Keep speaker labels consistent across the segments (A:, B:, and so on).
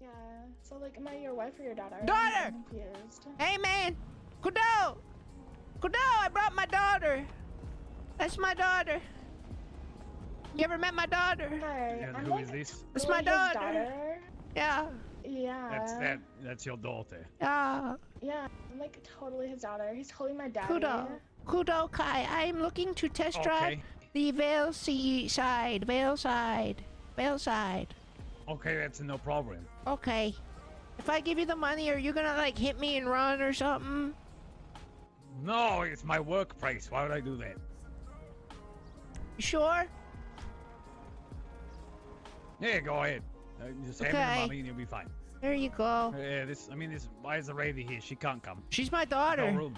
A: Yeah. So like, am I your wife or your daughter?
B: Daughter!
A: I'm confused.
B: Hey, man. Kudo! Kudo, I brought my daughter. That's my daughter. You ever met my daughter?
A: Hi.
C: And
A: I'm
C: who
A: like,
C: is this?
B: That's
A: totally
B: my
A: his
B: daughter. Yeah.
A: Yeah.
C: That's your daughter.
B: Yeah.
A: Yeah. I'm like totally his daughter. He's totally my daddy.
B: Kudo Kai, I'm looking to test drive the Vale side.
C: Okay, that's no problem.
B: Okay. If I give you the money, are you gonna like hit me and run or something?
C: No, it's my workplace. Why would I do that?
B: You sure?
C: Yeah, go ahead. Just hand me the money and you'll be fine.
B: There you go.
C: Yeah, why is the lady here? She can't come.
B: She's my daughter.
C: No room.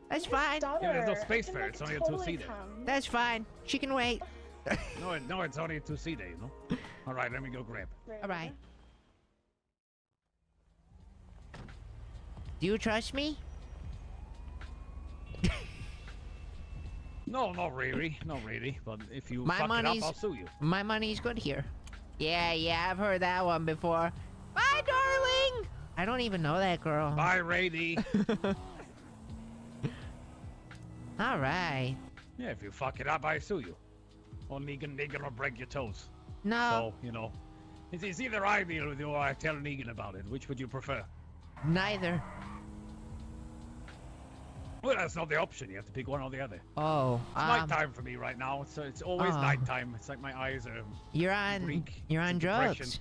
B: That's fine.
C: Yeah, there's no space for her. It's only a two-seater.
B: That's fine. She can wait.
C: No, it's only a two-seater, you know? All right, let me go grab.
B: All right. Do you trust me?
C: No, not really. Not really. But if you fuck it up, I'll sue you.
B: My money's good here. Yeah, I've heard that one before. Bye, darling! I don't even know that girl.
C: Bye, Rady.
B: All right.
C: Yeah, if you fuck it up, I sue you. Or Negan will break your toes.
B: No.
C: So, you know, it's either I deal with you or I tell Negan about it. Which would you prefer?
B: Neither.
C: Well, that's not the option. You have to pick one or the other.
B: Oh.
C: It's nighttime for me right now. It's always nighttime. It's like my eyes are.
B: You're on drugs.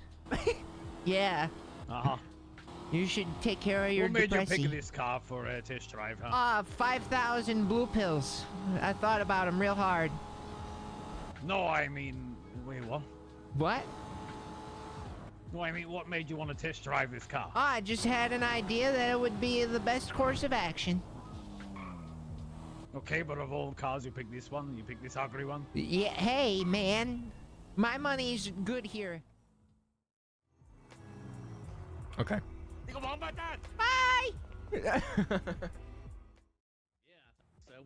B: Yeah.
C: Uh-huh.
B: You should take care of your depression.
C: What made you pick this car for a test drive, huh?
B: 5,000 blue pills. I thought about them real hard.
C: No, I mean, wait, what?
B: What?
C: No, I mean, what made you want to test drive this car?
B: I just had an idea that it would be the best course of action.
C: Okay, but of all cars, you pick this one? You pick this ugly one?
B: Yeah, hey, man. My money's good here.
D: Okay.
B: Bye!
C: Yeah, so.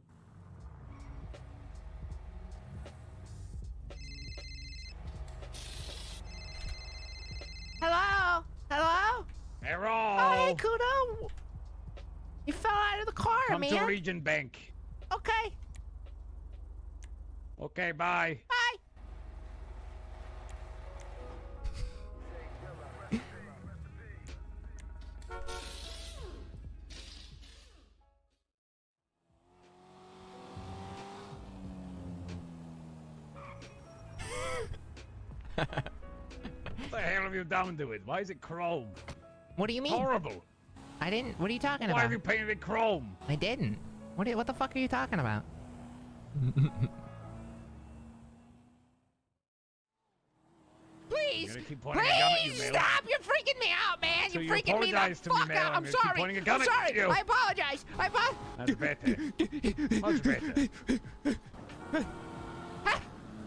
B: Hello? Hello?
C: Hello!
B: Oh, hey, Kudo. You fell out of the car,
C: Come
B: man.
C: to Region Bank.
B: Okay.
C: Okay, bye.
B: Bye.
C: What the hell have you done to it? Why is it chrome?
B: What do you mean?
C: Horrible.
B: I didn't. What are you talking about?
C: Why have you painted it chrome?
B: I didn't. What the fuck are you talking about? Please! Please stop! You're freaking me out, man!
C: So
B: You're freaking me the fuck out! I'm sorry! I'm sorry! I apologize!
C: That's better. Much better.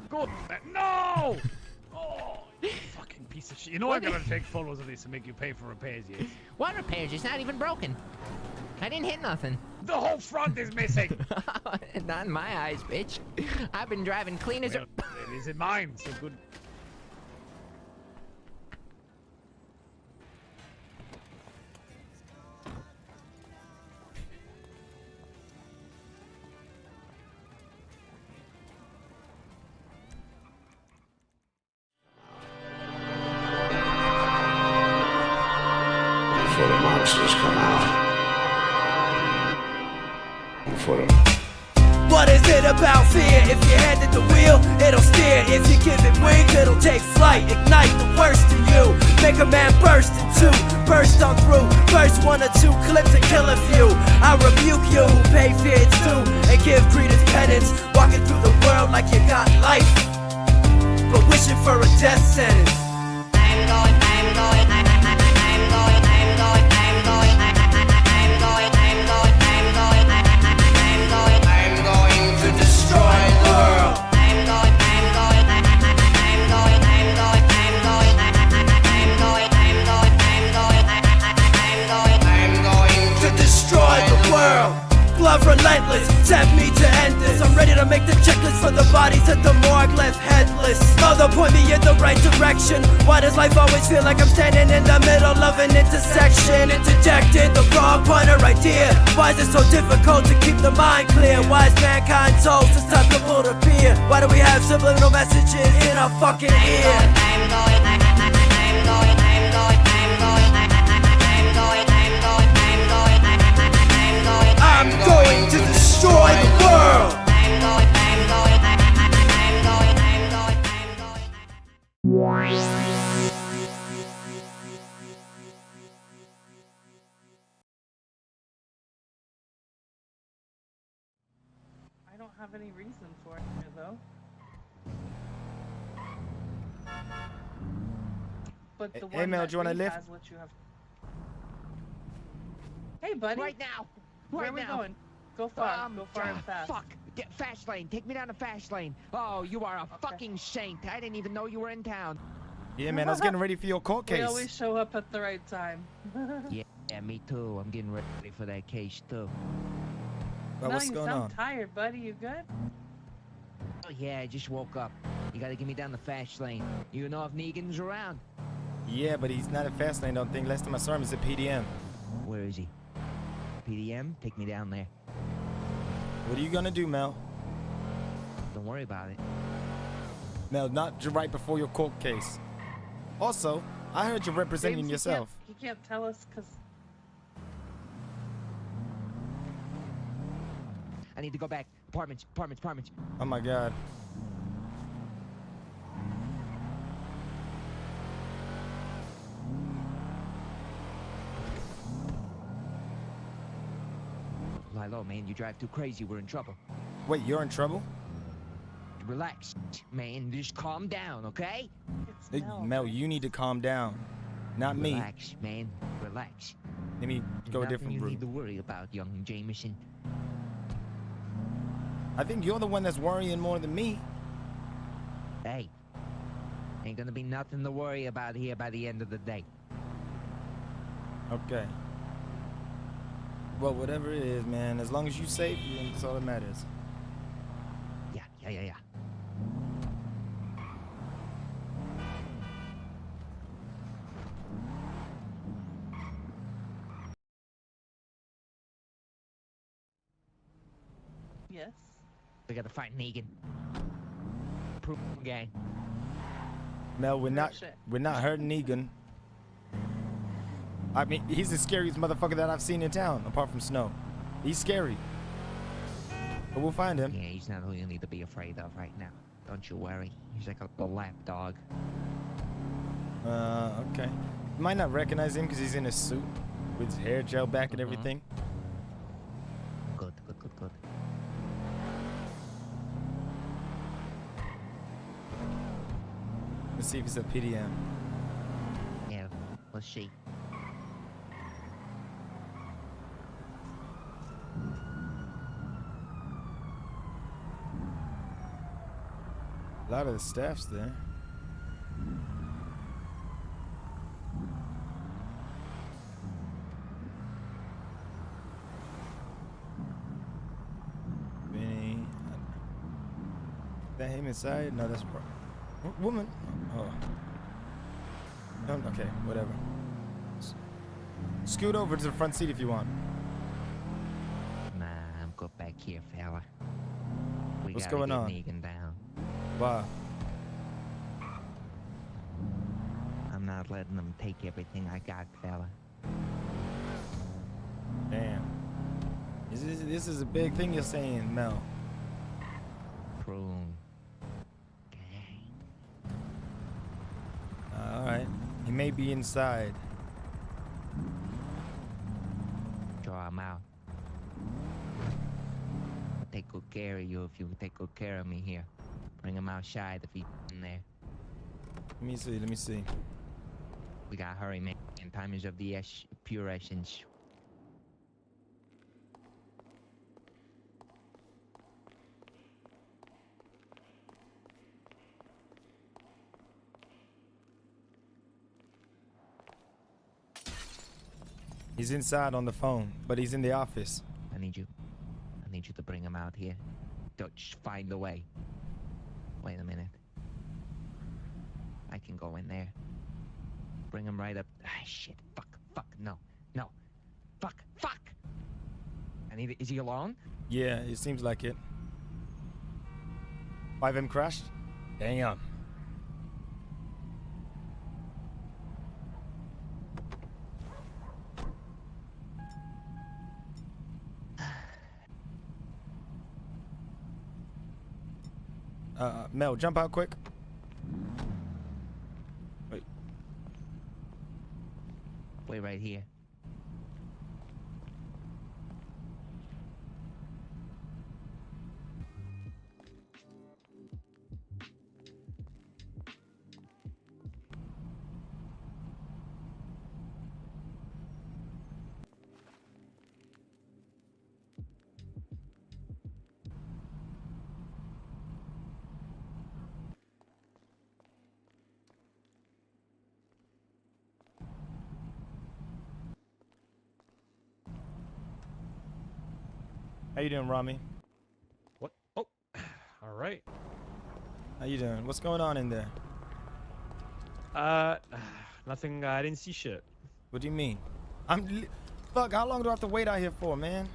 C: Good. No! Oh, you fucking piece of shit. You know I'm gonna take photos of this and make you pay for repairs, yes?
B: What repairs? It's not even broken. I didn't hit nothing.
C: The whole front is missing!
B: Not in my eyes, bitch. I've been driving clean as a...
C: It is in mine, so good.
E: Before the monsters come out.
F: What is it about fear? If you hand it the wheel, it'll steer. If you give it wings, it'll take flight. Ignite the worst in you. Make a man burst in two. Burst on through. Burst one or two clips and kill a few. I rebuke you who pay fear its due and give credence penance. Walking through the world like you got life, but wishing for a death sentence. I'm going to destroy the world. I'm going to destroy the world. Love relentless, tempt me to end this. I'm ready to Gotta make the checklist for the bodies at the morgue left headless. Mother, point me in the right direction. Why does life always feel like I'm standing in the middle of an intersection? Interjected the wrong pointer right there. Why is it so difficult to keep the mind clear? Why is mankind so susceptible to fear? Why do we have subliminal messages in our fucking ear? I'm going to destroy the world.
D: I don't have any reason for it though. But the
G: Hey,
D: one
G: Mel,
D: that
G: do you wanna
D: Reed
G: lift?
D: has what you have. Hey, buddy.
B: Right now.
D: Where
B: Right
D: are we
B: now.
D: going? Go far. Go far and fast.
B: Fuck. Get fast lane. Take me down the fast lane. Oh, you are a fucking saint. I didn't even know you were in town.
G: Yeah, man, I was getting ready for your court
D: We
G: case.
D: always show up at the right time.
B: Yeah, me too. I'm getting ready for that case too.
G: Well,
D: No,
G: what's
D: you
G: going
D: sound
G: on?
D: tired, buddy. You good?
B: Oh yeah, I just woke up. You gotta get me down the fast lane. You know if Negan's around?
G: Yeah, but he's not at fast lane, don't think. Last time I saw him, he's at PDM.
B: Where is he? PDM? Take me down there.
G: What are you gonna do, Mel?
B: Don't worry about it.
G: Mel, not right before your court case. Also, I heard you're representing
D: James,
G: yourself.
D: He can't tell us because.
B: I need to go back. Apartments.
G: Oh my god.
B: Lilo, man, you drive too crazy. We're in trouble.
G: Wait, you're in trouble?
B: Relax, man. Just calm down, okay?
D: It's
G: Hey,
D: Mel.
G: Mel, you need to calm down. Not me.
B: Relax, man. Relax.
G: Let me go a
B: Nothing
G: different
B: you need to
G: route.
B: worry about, young Jameson.
G: I think you're the one that's worrying more than me.
B: Hey, ain't gonna be nothing to worry about here by the end of the day.
G: Okay. Well, whatever it is, man. As long as you're safe, that's all that matters.
B: Yeah.
D: Yes.
B: We gotta fight Negan. Prune gang.
G: Mel, we're
D: Real
G: not
D: shit.
G: hurting Negan. I mean, he's the scariest motherfucker that I've seen in town, apart from Snow. He's scary. But we'll find him.
B: Yeah, he's not who you need to be afraid of right now. Don't you worry. He's like a lap dog.
G: Okay. You might not recognize him because he's in a suit with his hair gel back and everything.
B: Good.
G: Let's see if he's at PDM.
B: Yeah, let's see.
G: A lot of the staff's there. Benny. Is that him inside? No, that's woman. Oh. No, okay, whatever. Scoot over to the front seat if you want.
B: Nah, I'm good back here, fella. We
G: What's
B: gotta
G: going
B: get
G: on?
B: Negan down.
G: Wow.
B: I'm not letting them take everything I got, fella.
G: Damn. This is a big thing you're saying, Mel.
B: Prune. Gang.
G: Alright. He may be inside.
B: Draw him out. I'll take good care of you if you take good care of me here. Bring him outside if he's in there.
G: Let me see.
B: We gotta hurry, man. And time is of the pure essence.
G: He's inside on the phone, but he's in the office.
B: I need you to bring him out here. just find a way. Wait a minute. I can go in there. Bring him right up. Ah, shit. Fuck. No. Fuck. Is he alone?
G: Yeah, it seems like it. 5M crashed? Damn. Mel, jump out quick.
B: Wait right here.
G: How you doing, Rami?
C: What? Oh, all right.
G: How you doing? What's going on in there?
C: Nothing. I didn't see shit.
G: What do you mean? Fuck, how long do I have to wait out here for, man?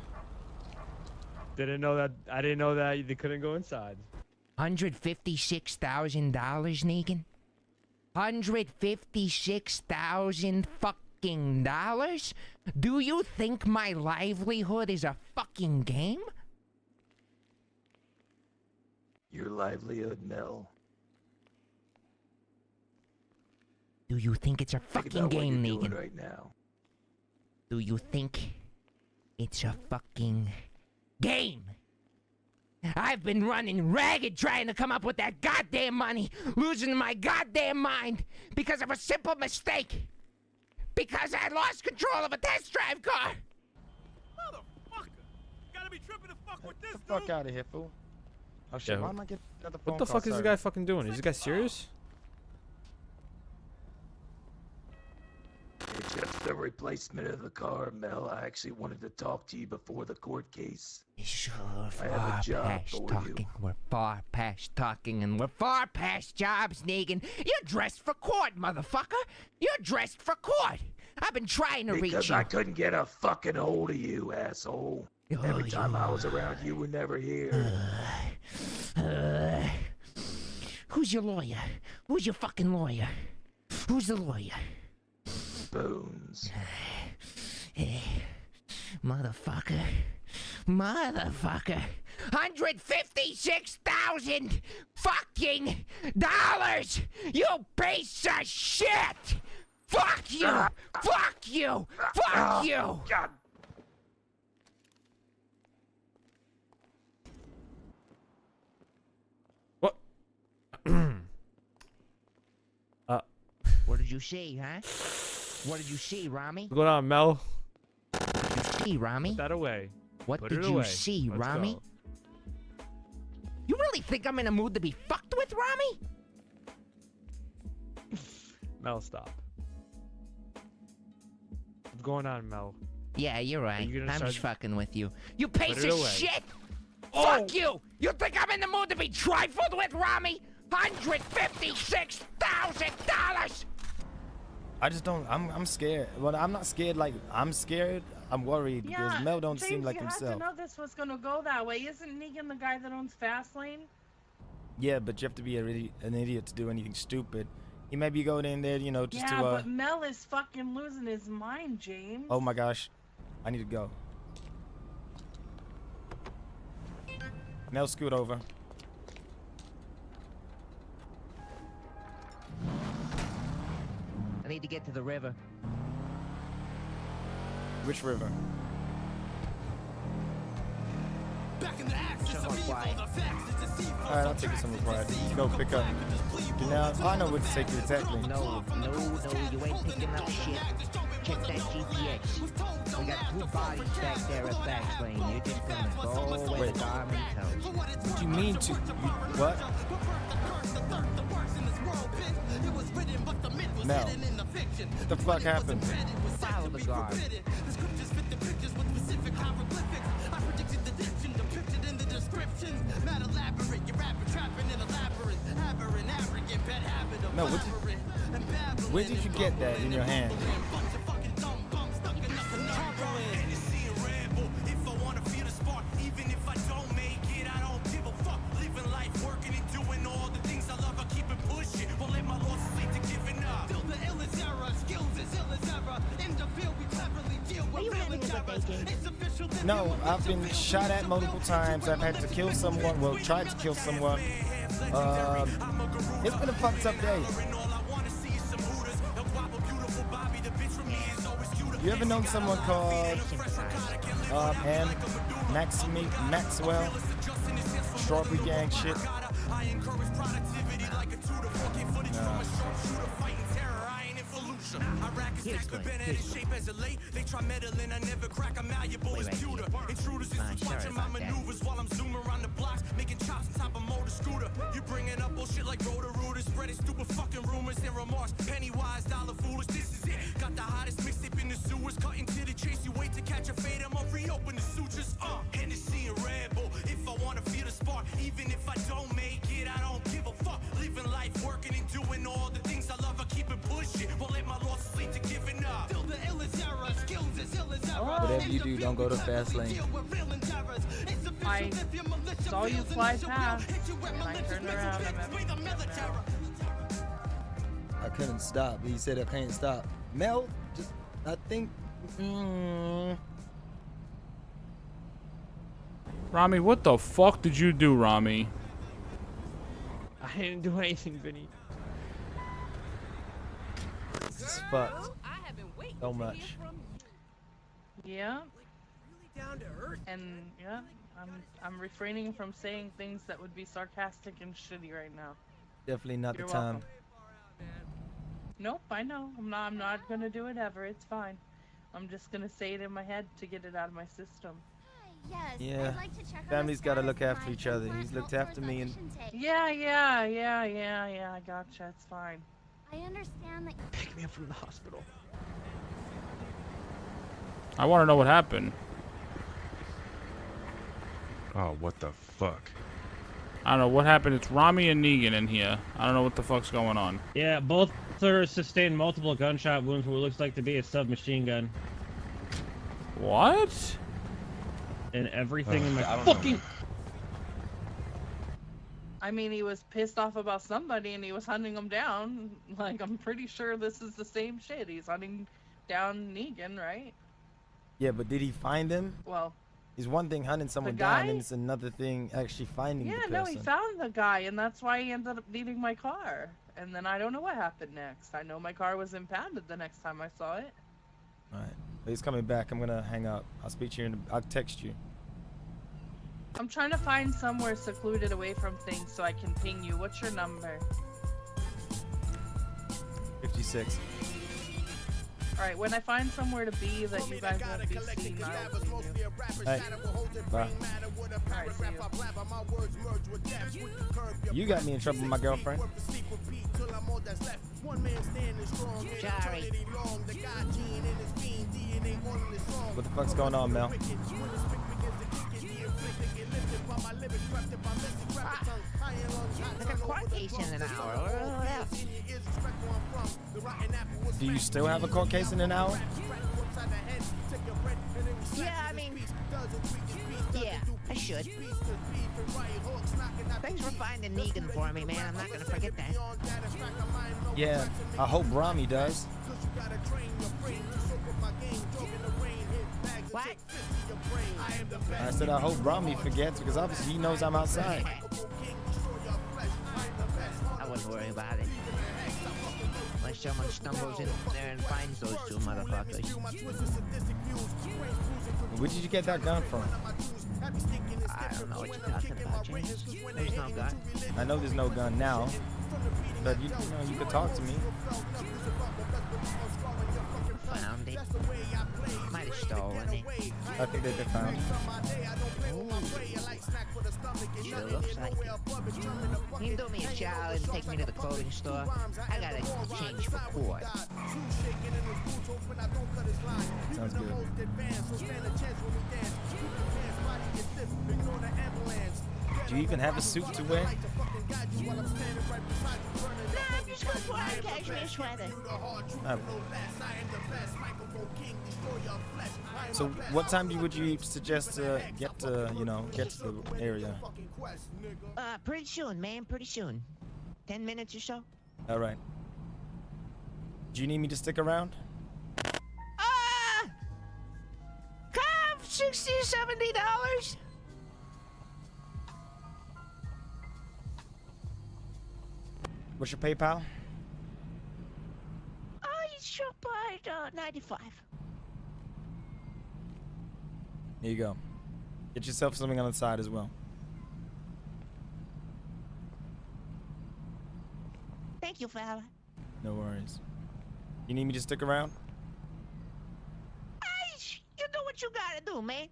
C: Didn't know that. I didn't know that they couldn't go inside.
B: $156,000, Negan? $156,000 fucking dollars? Do you think my livelihood is a fucking game?
F: Your livelihood, Mel.
B: Do you think it's a
F: Think
B: fucking
F: about what
B: game,
F: you're doing
B: Negan?
F: right now.
B: Do you think it's a fucking game? I've been running ragged trying to come up with that goddamn money, losing my goddamn mind because of a simple mistake. Because I lost control of a test drive car.
F: Motherfucker! Gotta be tripping to fuck with this
G: Get the fuck out of here, fool. Oh shit,
H: Yeah,
G: why am I getting another phone
H: What the
G: call?
H: fuck is this
G: Sorry.
H: guy fucking doing? Is this guy serious?
F: It's just a replacement of the car, Mel. I actually wanted to talk to you before the court case.
B: Sure,
F: I have a
B: far
F: job
B: past
F: for you.
B: talking. We're far past talking, and we're far past jobs, Negan. You're dressed for court, motherfucker. You're dressed for court. I've been trying to reach
F: Because
B: you.
F: I couldn't get a fucking hold of you, asshole. Every time I was around, you were never here.
B: Who's your lawyer? Who's your fucking lawyer? Who's the lawyer?
F: Bones.
B: Motherfucker. $156,000 fucking dollars! You piece of shit! Fuck you! Fuck you! Fuck you!
F: God.
H: What?
B: What did you see, huh? What did you see, Rami?
H: What's going on, Mel?
B: What did you see, Rami?
C: Put that away.
B: What
C: Put
B: did
C: it
B: you
C: away.
B: see,
C: Let's
B: Rami?
C: go.
B: You really think I'm in a mood to be fucked with, Rami?
C: Mel, stop. What's going on, Mel?
B: Yeah, you're right.
C: you gonna
B: I'm
C: start-
B: just fucking with you. You piece
C: it
B: of
C: away.
B: shit!
C: Oh!
B: Fuck you! You think I'm in the mood to be trifled with, Rami? $156,000!
G: I just don't. I'm scared. Well, I'm not scared. Like I'm scared. I'm worried because Mel don't seem
D: James,
G: like
D: you
G: himself.
D: had to know this was gonna go that way. Isn't Negan the guy that owns Fastlane?
G: Yeah, but you have to be an idiot to do anything stupid. He maybe go in there, you know, just
D: Yeah,
G: to.
D: but Mel is fucking losing his mind, James.
G: Oh my gosh, I need to go. Mel, scoot over.
B: I need to get to the river.
G: Which river?
B: Somewhat quiet.
G: Alright, I'll take you somewhere quiet. Go pick up. Now, I know what to take you exactly.
B: No, you ain't picking up shit. Check that GPS. We got 2 bodies back there at Fastlane. You're just gonna go where
G: Wait.
B: the Garmin tells you.
G: What do you mean to? What? Mel, what the fuck happened?
B: Follow the guard.
G: No, where did you get that in your hand?
A: What are you having as a baking?
G: No, I've been shot at multiple times. I've had to kill someone. Well, tried to kill someone. It's been a fucked up day. You ever known someone called Maxwell? Strawberry Gang shit? No.
F: You bringing up bullshit like Roto-Rooter, spreading stupid fucking rumors and remorse. Pennywise, dollar foolish, this is it. Got the hottest mixtape in the sewers, cutting to the chase. You wait to catch a fade, I'ma reopen the sutures. Hennessy and Red Bull. If I wanna feel the spark, even if I don't make it, I don't give a fuck. Living life, working and doing all the things I love. I keep it pushing. Won't let my losses lead to giving up. Still the illest era, skills is ill as ever.
G: Whatever you do, don't go to fast lane.
D: I saw you fly past, and I turned around and
G: I couldn't stop. He said I can't stop. Mel, just I think.
H: Rami, what the fuck did you do, Rami?
I: I didn't do anything, Vinny.
G: This is fucked. So much.
D: yeah. And yeah, I'm refraining from saying things that would be sarcastic and shitty right now.
G: Definitely not
D: You're
G: the time.
D: welcome. Nope, I know. I'm not gonna do it ever. It's fine. I'm just gonna say it in my head to get it out of my system.
J: Yes,
G: Yeah.
J: I'd like to check on
G: Family's
J: the
G: gotta
J: status
G: look
J: of
G: after
J: my
G: each other.
J: implant
G: He's looked
J: health
G: after me and
J: recollection tape.
D: Yeah, I gotcha. It's fine.
J: I understand that.
I: Pick me up from the hospital.
H: I want to know what happened.
C: Oh, what the fuck?
H: I don't know what happened. It's Rami and Negan in here. I don't know what the fuck's going on.
I: Yeah, both are sustained multiple gunshot wounds from what looks like to be a submachine gun.
H: What?
I: And everything in my
C: I don't
I: fucking...
C: know.
D: I mean, he was pissed off about somebody and he was hunting them down. Like, I'm pretty sure this is the same shit. He's hunting down Negan, right?
G: yeah, but did he find him?
D: Well,
G: It's one thing hunting someone
D: guy?
G: down, and it's another thing actually finding
D: yeah,
G: the person.
D: no, he found the guy, and that's why he ended up needing my car. And then I don't know what happened next. I know my car was impounded the next time I saw it.
G: All right, he's coming back. I'm gonna hang up. I'll speak to you. I'll text you.
D: I'm trying to find somewhere secluded away from things so I can ping you. What's your number?
G: 56.
D: Alright, when I find somewhere to be that you guys won't be seen, I'll ping you.
G: Hey, bye.
D: Alright, see you.
G: You got me in trouble with my girlfriend.
B: Sorry.
G: What the fuck's going on, Mel?
B: Like a court case in an hour.
G: Do you still have a court case in an hour?
B: Yeah, I mean, yeah, I should. Thanks for finding Negan for me, man. I'm not gonna forget that.
G: Yeah, I hope Rami does.
B: What?
G: I said I hope Rami forgets because obviously he knows I'm outside.
B: I wouldn't worry about it. Unless someone stumbles in there and finds those two motherfuckers.
G: Where did you get that gun from?
B: I don't know what you're talking about, James. There's no gun.
G: I know there's no gun now, but you know you could talk to me.
B: Found it. Might have stolen it.
G: I think they've been found.
B: Sure looks like it. Can you do me a shower and take me to the clothing store? I gotta change for court.
G: Sounds good. Do you even have a suit to wear?
A: Nah, I'm just gonna put on a cashmere sweater.
G: Oh. So what time would you suggest to get to, you know, get to the area?
B: Pretty soon, man, pretty soon. 10 minutes or so?
G: All right. Do you need me to stick around?
B: Come, $60, $70.
G: What's your PayPal?
B: It's shop at 95.
G: Here you go. Get yourself something on the side as well.
B: Thank you, fella.
G: No worries. You need me to stick around?
B: You do what you gotta do, man.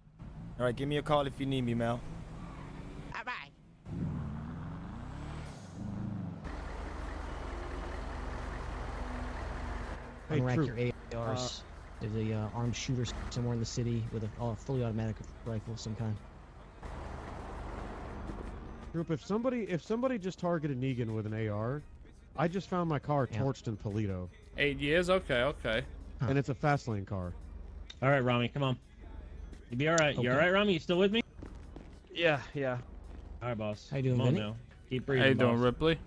G: All right, give me a call if you need me, Mel.
B: All right.
I: Hey,
K: Unrack
I: True.
K: your ARs. There's a armed shooter somewhere in the city with a fully automatic rifle of some kind.
I: Troop, if somebody just targeted Negan with an AR, I just found my car torched in Toledo.
H: 8 years? Okay, okay.
I: And it's a fast lane car.
L: All right, Rami, come on. You be all right. You all right, Rami? You still with me?
I: Yeah, yeah.
L: All right, boss.
K: How you doing,
L: Come on
K: Vinny?
L: now. Keep breathing,
H: How you doing,
L: boss.
H: Ripley?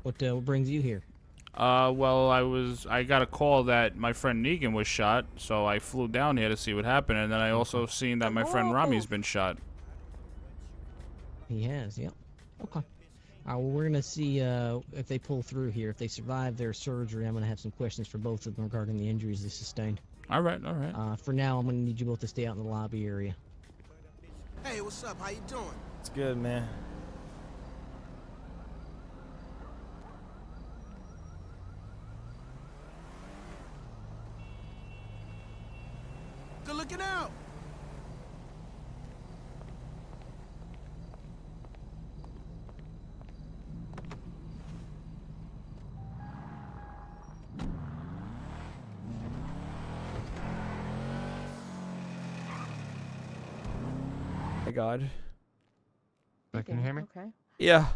K: What brings you here?
H: Well, I got a call that my friend Negan was shot, so I flew down here to see what happened, and then I also seen that my friend Rami's been shot.
K: He has, yep. Okay. Well, we're gonna see if they pull through here. If they survive their surgery, I'm gonna have some questions for both of them regarding the injuries they sustained.
H: All right, all right.
K: For now, I'm gonna need you both to stay out in the lobby area.
F: Hey, what's up? How you doing?
G: It's good, man.
F: Good looking out.
M: My God.
D: Can you hear me? Okay.
M: Yeah.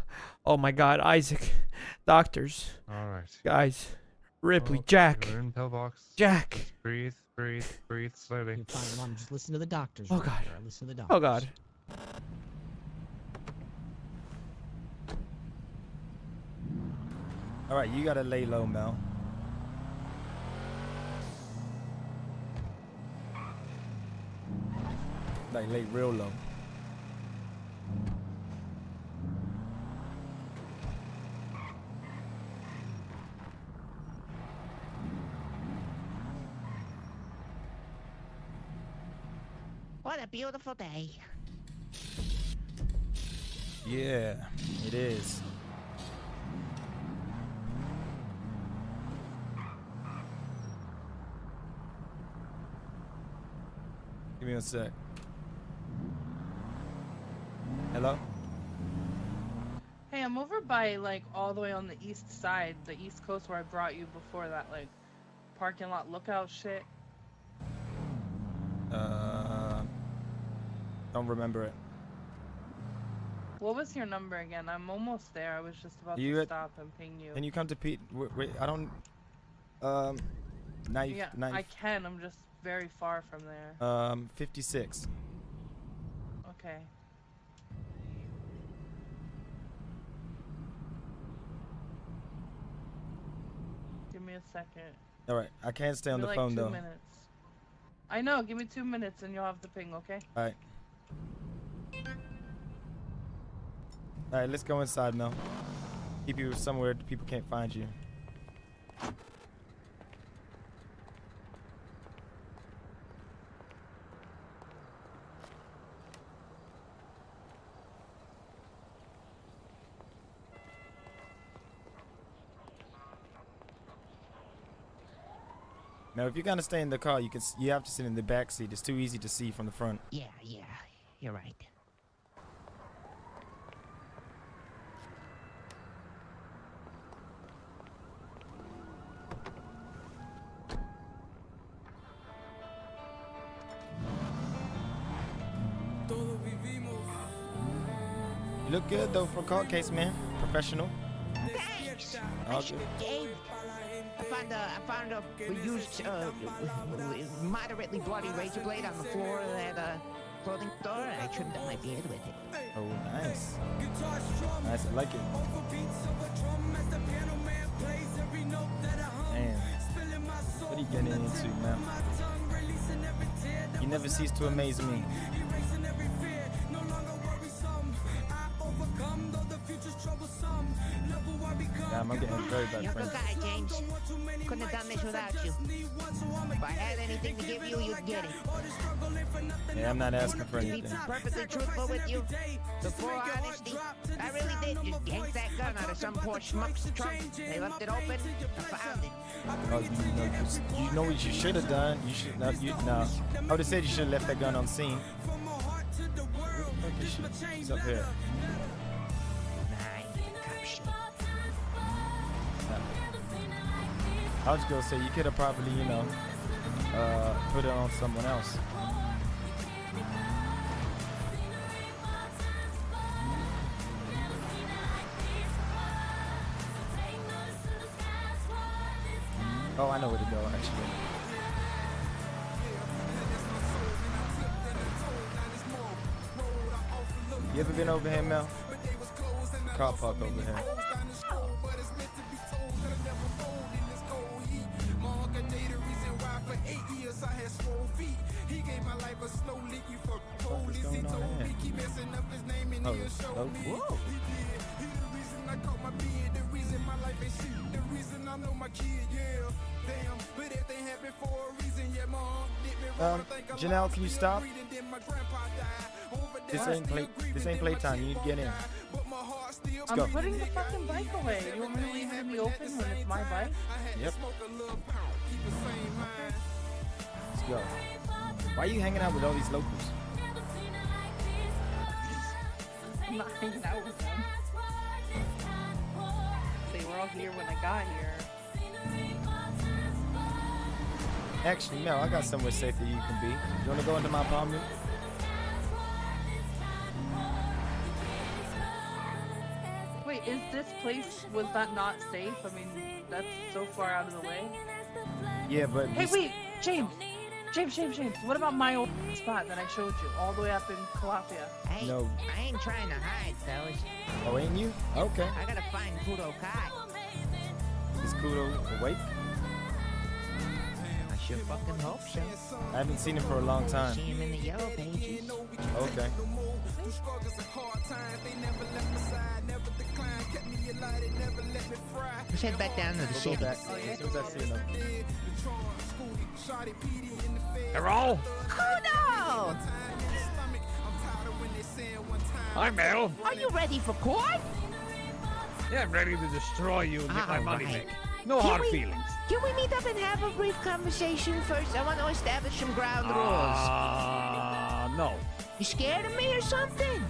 M: Oh my God, Isaac. Doctors.
N: All right.
M: Guys. Ripley.
N: Oh,
M: Jack.
N: you're in pillbox.
M: Jack.
N: Breathe, breathe, breathe slowly.
K: You're fine, Mom. Just listen to the doctors.
M: Oh
K: right
M: God.
K: there. Listen to the doctors.
M: Oh God.
G: All right, you gotta lay low, Mel. Like lay real low.
B: What a beautiful day.
G: Yeah, it is. Give me a sec. Hello?
D: Hey, I'm over by, like, all the way on the east side, the east coast where I brought you before that, like, parking lot lookout shit.
G: Don't remember it.
D: What was your number again? I'm almost there. I was just about
G: You
D: to
G: at-
D: stop and ping you.
G: Can you come to Pete? Wait, I don't. Knife.
D: Yeah,
G: knife.
D: I can. I'm just very far from there.
G: 56.
D: Okay. Give me a second.
G: All right, I can't stay on
D: Give
G: the
D: me,
G: phone
D: like,
G: though.
D: 2 minutes. I know. Give me 2 minutes and you'll have the ping. Okay.
G: All right. All right, let's go inside, Mel. Keep you somewhere people can't find you. Now, if you're gonna stay in the car, you have to sit in the back seat. It's too easy to see from the front.
B: Yeah, you're right.
F: Todos vivimos
G: Look good though for a court case, man. Professional.
B: Thanks.
G: All good.
B: I found a used, moderately bloody razor blade on the floor at a clothing store, and I trimmed up my beard with it.
G: Oh, nice. Nice, I like it. Man, what are you getting into, man? You never cease to amaze me. Damn, I'm getting very bad
B: You're a good
G: friends.
B: guy, James. Couldn't have done this without you. If I had anything to give you, you'd get it.
G: Yeah, I'm not asking for
B: To be
G: anything.
B: perfectly truthful with you, the full honesty, I really did just yank that gun out of some poor schmuck's trunk. They left it open, I found it.
G: Oh, you know what you should have done? You should no. I would have said you should have left that gun on scene. She's up here. I was gonna say you could have probably, you know, put it on someone else. Oh, I know where to go actually. You ever been over here, Mel? Car park over here. What's going on here? Oh, it's dope. Whoa. Janelle, can you stop? This ain't playtime. You need to get in. Let's go.
D: I'm putting the fucking bike away. You want me to leave it in the open when it's my bike?
G: Yep. Let's go. Why are you hanging out with all these locals?
D: I'm not hanging out with them. They were all here when I got here.
G: Actually, Mel, I got somewhere safer you can be. You want to go into my palm room?
D: Wait, is this place, was that not safe? I mean, that's so far out of the way.
G: Yeah, but...
D: Hey, wait, James! James, what about my old spot that I showed you, all the way up in Calafia?
B: Hey,
G: No.
B: I ain't trying to hide, fellas.
G: Oh, ain't you? Okay.
B: I gotta find Kudo Kai.
G: Is Kudo awake?
B: I sure fucking hope so.
G: I haven't seen him for a long time.
B: See him in the yellow pages.
G: Okay.
B: Let's head back down to the
G: We'll
B: city.
G: go back. As soon as I see him.
C: Hello?
B: Kudo!
C: Hi, Mel.
B: Are you ready for court?
C: Yeah, I'm ready to destroy you and get my money
B: Alright.
C: back. No
B: Can
C: hard
B: we-
C: feelings.
B: Can we meet up and have a brief conversation first? I want to establish some ground rules.
C: No.
B: You scared of me or something?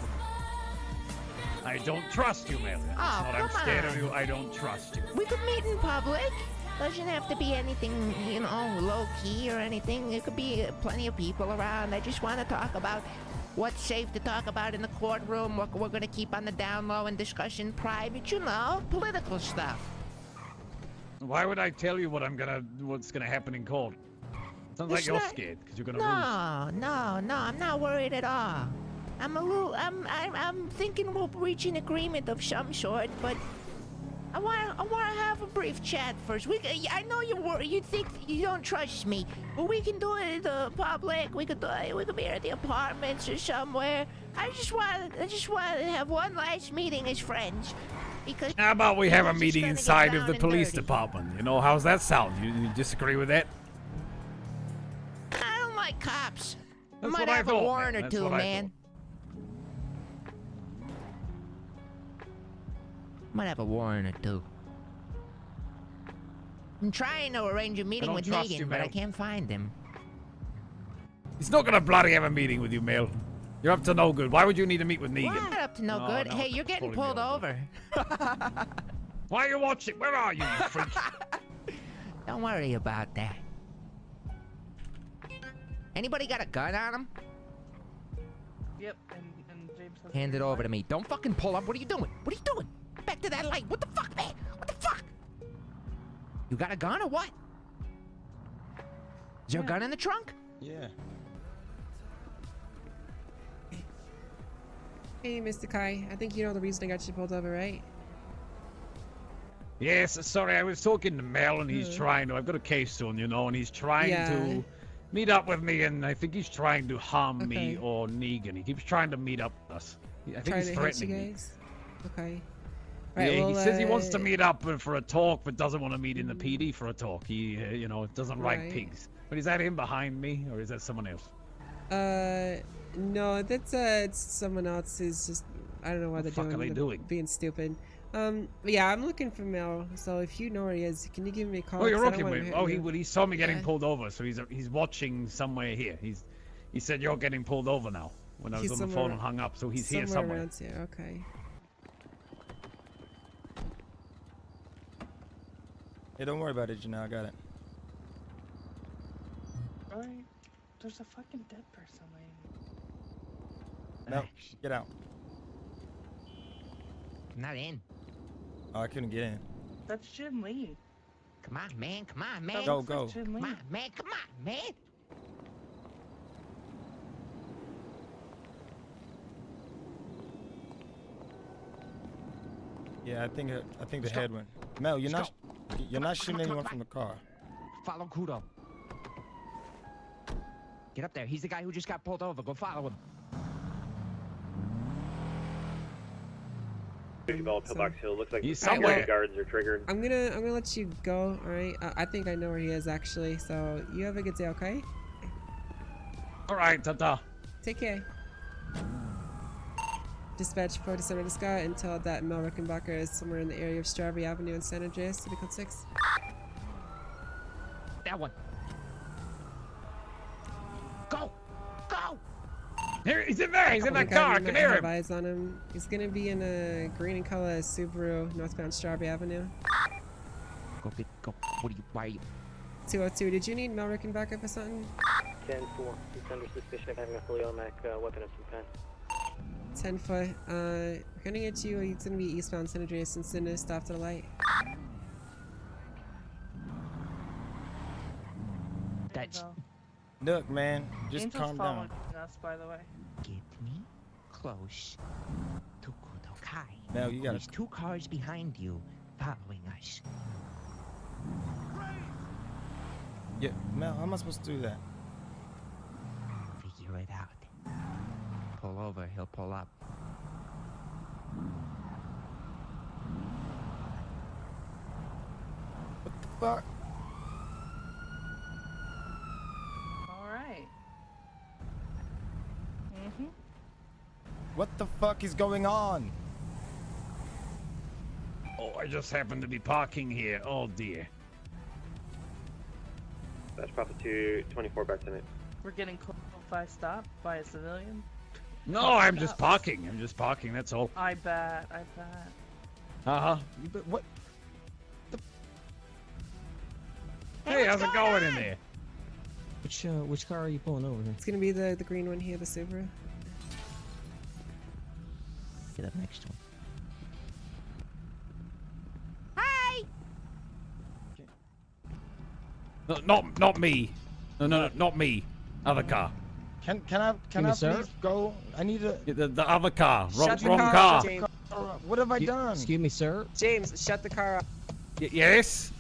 C: I don't trust you, Mel. It's
B: Oh,
C: not I'm
B: come
C: scared
B: on.
C: of you. I don't trust you.
B: We could meet in public. Doesn't have to be anything, you know, low key or anything. It could be plenty of people around. I just want to talk about what's safe to talk about in the courtroom, what we're going to keep on the down low and discuss in private, you know, political stuff.
C: Why would I tell you what's gonna happen in court? Sounds like
B: It's
C: you're
B: not-
C: scared because you're gonna lose.
B: No, I'm not worried at all. I'm thinking we'll reach an agreement of some sort, but I want to have a brief chat first. I know you think you don't trust me, but we can do it in the public. We could be at the apartments or somewhere. I just want to have one last meeting as friends, because
C: How about we have a
B: it's just
C: meeting
B: gonna get
C: inside of
B: down
C: the
B: and
C: police
B: dirty.
C: department? You know, how's that sound? You disagree with that?
B: I don't like cops. I
C: That's
B: might
C: what I
B: have a
C: thought,
B: warrant
C: man.
B: or
C: That's
B: two,
C: what I
B: man. Might have a warrant or two. I'm trying to arrange a meeting
C: don't
B: with
C: trust
B: Negan,
C: you,
B: but I
C: Mel.
B: can't find him.
C: He's not gonna bloody have a meeting with you, Mel. You're up to no good. Why would you need to meet with Negan?
B: Not up to no
C: No,
B: good.
C: no,
B: Hey, you're getting
C: totally
B: pulled over.
C: Why are you watching? Where are you, you freak?
B: Don't worry about that. Anybody got a gun on him?
D: Yep, and James
B: Hand it over to me. Don't fucking pull up. What are you doing? What are you doing? Back to that light. What the fuck, man? What the fuck? You got a gun or what? Is there a gun in the trunk?
G: Yeah.
O: Hey, Mr. Kai. I think you know the reason I got you pulled over, right?
C: Yes, sorry, I was talking to Mel, and he's trying to. I've got a case on, you know, and he's trying to meet up with me, and I think he's trying to harm me or Negan. He keeps trying to meet up with us. I think he's threatening me.
O: Okay. Right,
C: Yeah,
O: well,
C: he says he wants to meet up for a talk, but doesn't want to meet in the PD for a talk. He, you know, doesn't like pigs. But is that him behind me, or is that someone else?
O: No, that's it's someone else who's just I don't know why they're
C: doing.
O: Being stupid. But yeah, I'm looking for Mel. So if you know where he is, can you give me a call?
C: Oh, you're looking with him. Oh, he saw me getting pulled over, so he's watching somewhere here. He said you're getting pulled over now when I was on the phone and hung up, so he's here somewhere.
O: Around here. Okay.
G: Hey, don't worry about it, Janelle. I got it.
D: Alright. There's a fucking dead person laying.
G: No, get out.
B: I'm not in.
G: Oh, I couldn't get in.
D: That's Jin Lee.
B: Come on, man. Come on, man.
G: Go, go.
B: Come on, man. Come on, man.
G: Yeah, I think the head went. Mel, you're not shooting anyone from the car.
B: Follow Kudo. Get up there. He's the guy who just got pulled over. Go follow him.
P: Pillbox Hill. Looks like
C: he's somewhere.
P: Guards are triggered.
O: I'm gonna let you go. All right. I think I know where he is actually. So you have a good day, okay?
C: All right, ta-ta.
O: Take care. Dispatch 40 Center Scott and tell that Mel Rickenbacker is somewhere in the area of Strawberry Avenue in San Andreas, City Code 6.
B: That one. Go! Go!
C: Here, he's in there. He's in that car. I can hear him.
O: Eyes on him. He's gonna be in a green and color Subaru northbound Strawberry Avenue.
B: Go. Why are you?
O: 202. Did you need Mel Rickenbacker for something?
P: 10-4. He's under suspicion of having a fully automatic weapon of some kind.
O: 10 foot. We're gonna get you. It's gonna be eastbound San Andreas since it is stopped at a light.
G: Look, man, just
D: Angel's
G: calm down.
D: following us, by the way.
B: Get me close to Kudo Kai.
G: Mel, you gotta.
B: There's 2 cars behind you following us.
G: Yeah, Mel, how am I supposed to do that?
B: Figure it out. Pull over, he'll pull up.
G: What the fuck?
D: Alright.
G: What the fuck is going on?
C: Oh, I just happened to be parking here. Oh dear.
P: That's Papa 224 back to it.
D: We're getting close by stop by a civilian.
C: No, I'm just parking. I'm just parking. That's all.
D: I bet.
C: Uh-huh. What? Hey, how's it going in there?
K: Which car are you pulling over here?
O: It's gonna be the green one here, the Subaru.
B: Get up next to him.
A: Hi.
C: No, not me. No, not me. Other car.
G: Can I please go? I need to.
C: The other car. Wrong
G: car.
C: car.
G: James. What have I done?
K: Excuse me, sir.
O: James, shut the car up.
C: Yes.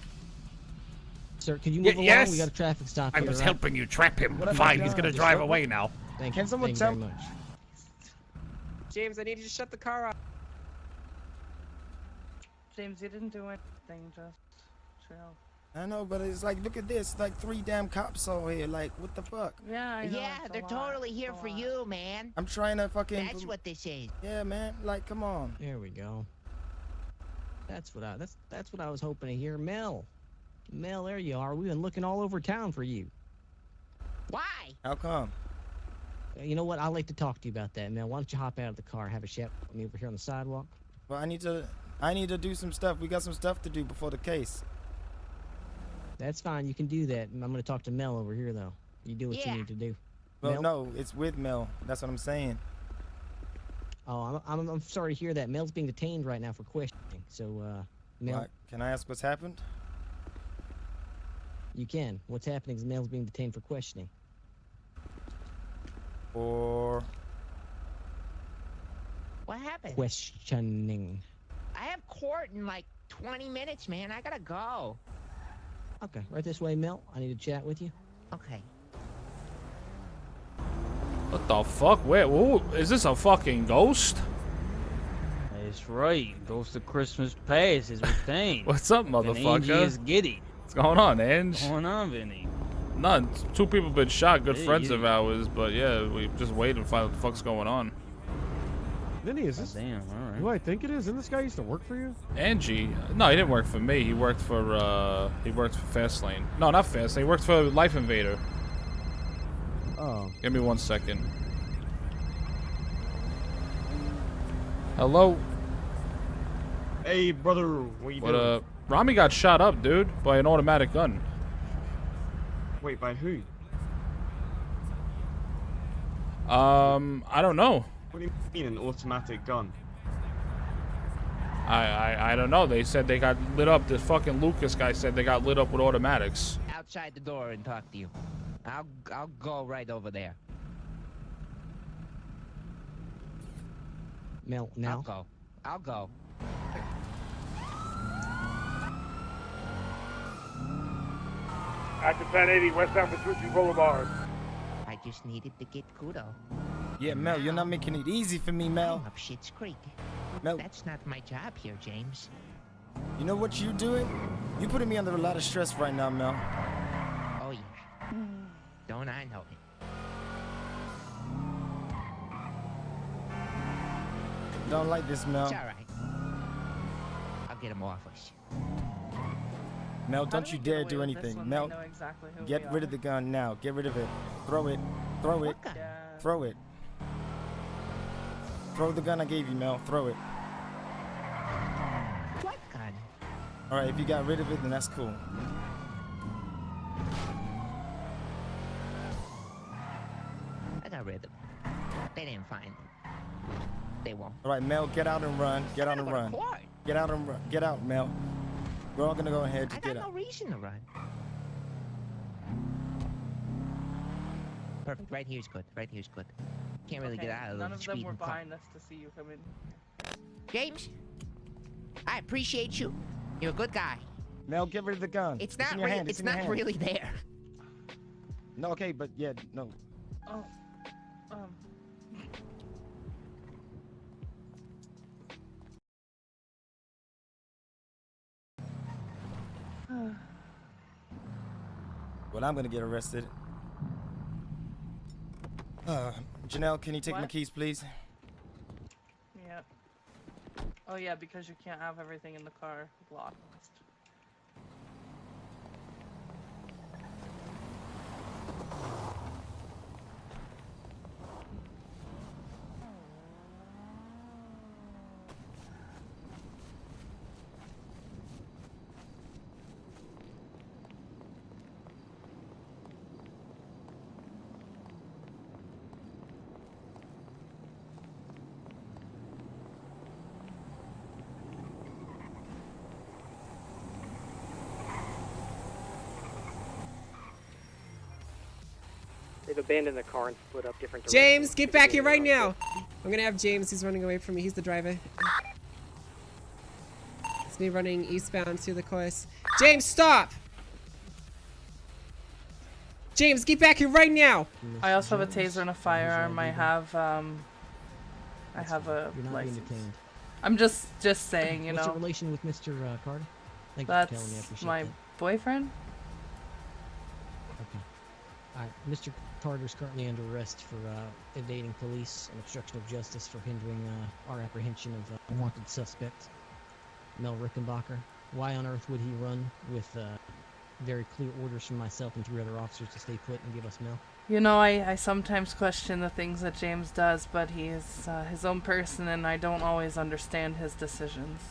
K: Sir, can you move along?
C: Yes.
K: We got a traffic stop
C: I
K: here.
C: was
K: right?
C: helping you trap him.
G: What have I
C: Fine,
G: done?
C: he's gonna drive away now.
K: Thank
G: Can
K: you.
G: someone
K: Thank
G: tell
K: you very much.
O: James, I need you to shut the car up.
D: James, you didn't do anything, just chill.
G: I know, but it's like, look at this. Like 3 damn cops over here. Like, what the fuck?
D: Yeah, I know.
B: Yeah, they're totally here for you, man.
G: I'm trying to fucking.
B: That's what this is.
G: Yeah, man. Like, come on.
K: There we go. That's what I was hoping to hear. Mel, there you are. We've been looking all over town for you.
B: Why?
G: How come?
K: You know what? I'd like to talk to you about that, Mel. Why don't you hop out of the car, have a chat with me over here on the sidewalk?
G: Well, I need to do some stuff. We got some stuff to do before the case.
K: That's fine. You can do that. I'm going to talk to Mel over here, though. You do what you need to do.
G: Well,
K: Mel?
G: no, it's with Mel. That's what I'm saying.
K: Oh, I'm sorry to hear that. Mel's being detained right now for questioning. So, Mel.
G: What? Can I ask what's happened?
K: You can. What's happening is Mel's being detained for questioning.
G: Or
B: What happened?
K: Questioning.
B: I have court in like 20 minutes, man. I gotta go.
K: Okay, right this way, Mel. I need to chat with you.
B: Okay.
H: What the fuck? Where? Whoa, is this a fucking ghost?
Q: That's right. Ghost of Christmas Past is retained.
H: What's up,
Q: And Angie
H: motherfucker?
Q: is giddy.
H: What's going on, Ange?
Q: What's going on, Vinny?
H: None. 2 people been shot, good
Q: Hey,
H: friends
Q: you.
H: of ours, but yeah, we just waited and find out what the fuck's going on.
I: Vinny, is this
Q: Damn, alright.
I: who I think it is? Isn't this guy used to work for you?
H: Angie? No, he didn't work for me. He worked for Fastlane. No, not Fastlane. He worked for Life Invader.
I: Oh.
H: Give me 1 second. Hello?
R: Hey, brother, what you
H: What
R: doing?
H: Rami got shot up, dude, by an automatic gun.
R: Wait, by who?
H: I don't know.
R: What do you mean, an automatic gun?
H: I don't know. They said they got lit up. This fucking Lucas guy said they got lit up with automatics.
B: Outside the door and talk to you. I'll go right over there.
K: Mel, now.
B: I'll go.
S: Active 1080, westbound Vespucci Boulevard.
B: I just needed to get Kudo.
G: Yeah, Mel, you're not making it easy for me, Mel.
B: Up Shit's Creek.
G: Mel.
B: That's not my job here, James.
G: You know what you doing? You putting me under a lot of stress right now, Mel.
B: Oh, yeah. Don't I know it?
G: Don't like this, Mel.
B: It's alright. I'll get him off us.
G: Mel,
D: How
G: don't
D: do
G: you
D: we get
G: dare
D: away
G: do
D: with this
G: anything.
D: when
G: Mel,
D: they know exactly who
G: get
D: we
G: rid
D: are?
G: of the gun now. Get rid of it. Throw it. Throw it. Throw it. Throw the gun I gave you, Mel. Throw it.
B: What gun?
G: Alright, if you got rid of it, then that's cool.
B: I got rid of them. They didn't find it. They won't.
G: Alright, Mel, get out and run. Get out and
B: go to
G: run.
B: court.
G: Get out and run. Get out, Mel. We're all gonna go ahead.
B: I
G: Just
B: got
G: get
B: no
G: out.
B: reason to run. Perfect. Right here's good. Right here's good. Can't really
D: Okay,
B: get out of
D: none
B: the
D: of them
B: speeding
D: were
B: car.
D: behind us to see you come in.
B: James, I appreciate you. You're a good guy.
G: Mel, get rid of the gun.
B: It's
G: in
B: not
G: your
B: really.
G: hand.
B: It's
G: in your
B: not
G: hand.
B: really there.
G: No, okay, but yeah, no.
D: Oh.
G: Well, I'm gonna get arrested. Janelle, can you take my
D: What?
G: keys, please?
D: Yep. Oh yeah, because you can't have everything in the car locked.
P: They've abandoned the car and split up different directions.
O: James, get back here right now. I'm gonna have James. He's running away from me. He's the driver. It's me running eastbound through the course. James, stop! James, get back here right now!
D: I also have a taser and a firearm. I have a
K: You're not being
D: license.
K: detained.
D: I'm just saying, you
K: What's
D: know.
K: your relation with Mr. Carter? Thank you for
D: That's
K: telling me. I appreciate
D: my
K: that.
D: boyfriend.
K: Okay. Alright, Mr. Carter's currently under arrest for evading police and obstruction of justice for hindering our apprehension of a wanted suspect, Mel Rickenbacker. Why on earth would he run with very clear orders from myself and 3 other officers to stay put and give us Mel?
D: You know, I sometimes question the things that James does, but he is his own person, and I don't always understand his decisions.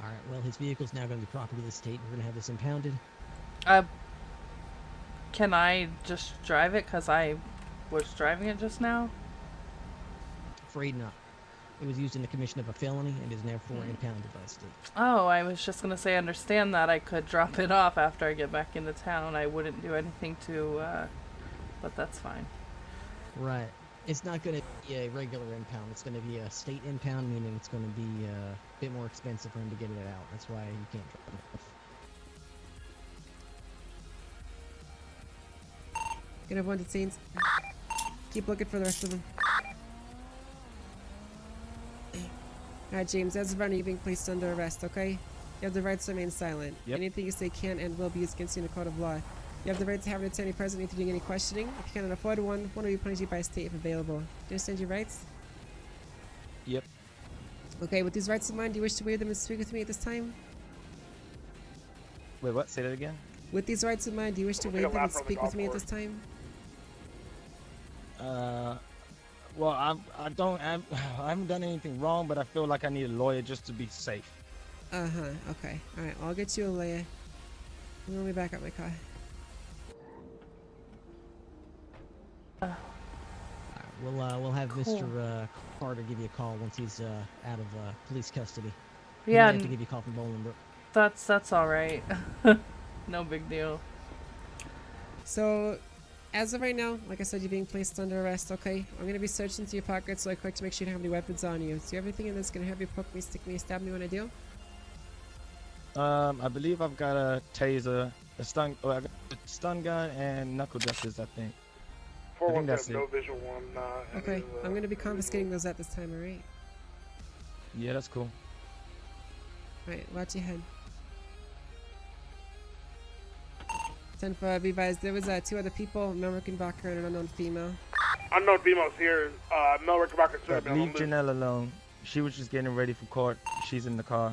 K: Alright, well, his vehicle's now going to be property of the state. We're going to have this impounded.
D: Can I just drive it? Because I was driving it just now.
K: afraid not. It was used in the commission of a felony and is therefore impounded by the state.
D: Oh, I was just gonna say, understand that I could drop it off after I get back into town. I wouldn't do anything to, but that's fine.
K: Right. It's not going to be a regular impound. It's going to be a state impound, meaning it's going to be a bit more expensive for him to get it out. That's why you can't drop it off.
O: Can everyone detained? Keep looking for the rest of them. Alright, James, as of right now, you're being placed under arrest, okay? You have the right to remain silent.
G: Yep.
O: Anything you say can and will be used against you in a court of law. You have the right to have an attorney present if you're doing any questioning. If you cannot afford one will be punished by state if available. Do you understand your rights?
G: Yep.
O: Okay, with these rights in mind, do you wish to waive them and speak with me at this time?
G: Wait, what? Say that again?
O: With these rights in mind, do you wish to waive them and speak with me at this time?
G: Well, I haven't done anything wrong, but I feel like I need a lawyer just to be safe.
O: Uh-huh, okay. Alright, I'll get you a lawyer. Let me back up my car.
K: We'll have
D: Cool.
K: Mr. Carter give you a call once he's out of police custody.
D: Yeah,
K: He might have to give you a call from Bolingbroke.
D: That's all right. No big deal.
O: So, as of right now, like I said, you're being placed under arrest, okay? I'm going to be searching through your pockets so quick to make sure you don't have any weapons on you. Do you have anything in that's going to have you poke me, stick me, stab me when I do?
G: I believe I've got a taser, a stun gun, and knuckle dusters, I think. I think that's it.
S: No visual one.
O: Okay, I'm going to be confiscating those at this time, alright?
G: Yeah, that's cool.
O: Alright, watch your head. 10-5, be advised, there was 2 other people, Mel Rickenbacker and an unknown female.
S: Unknown females here. Mel Rickenbacker should have been on
G: Leave
S: this.
G: Janelle alone. She was just getting ready for court. She's in the car.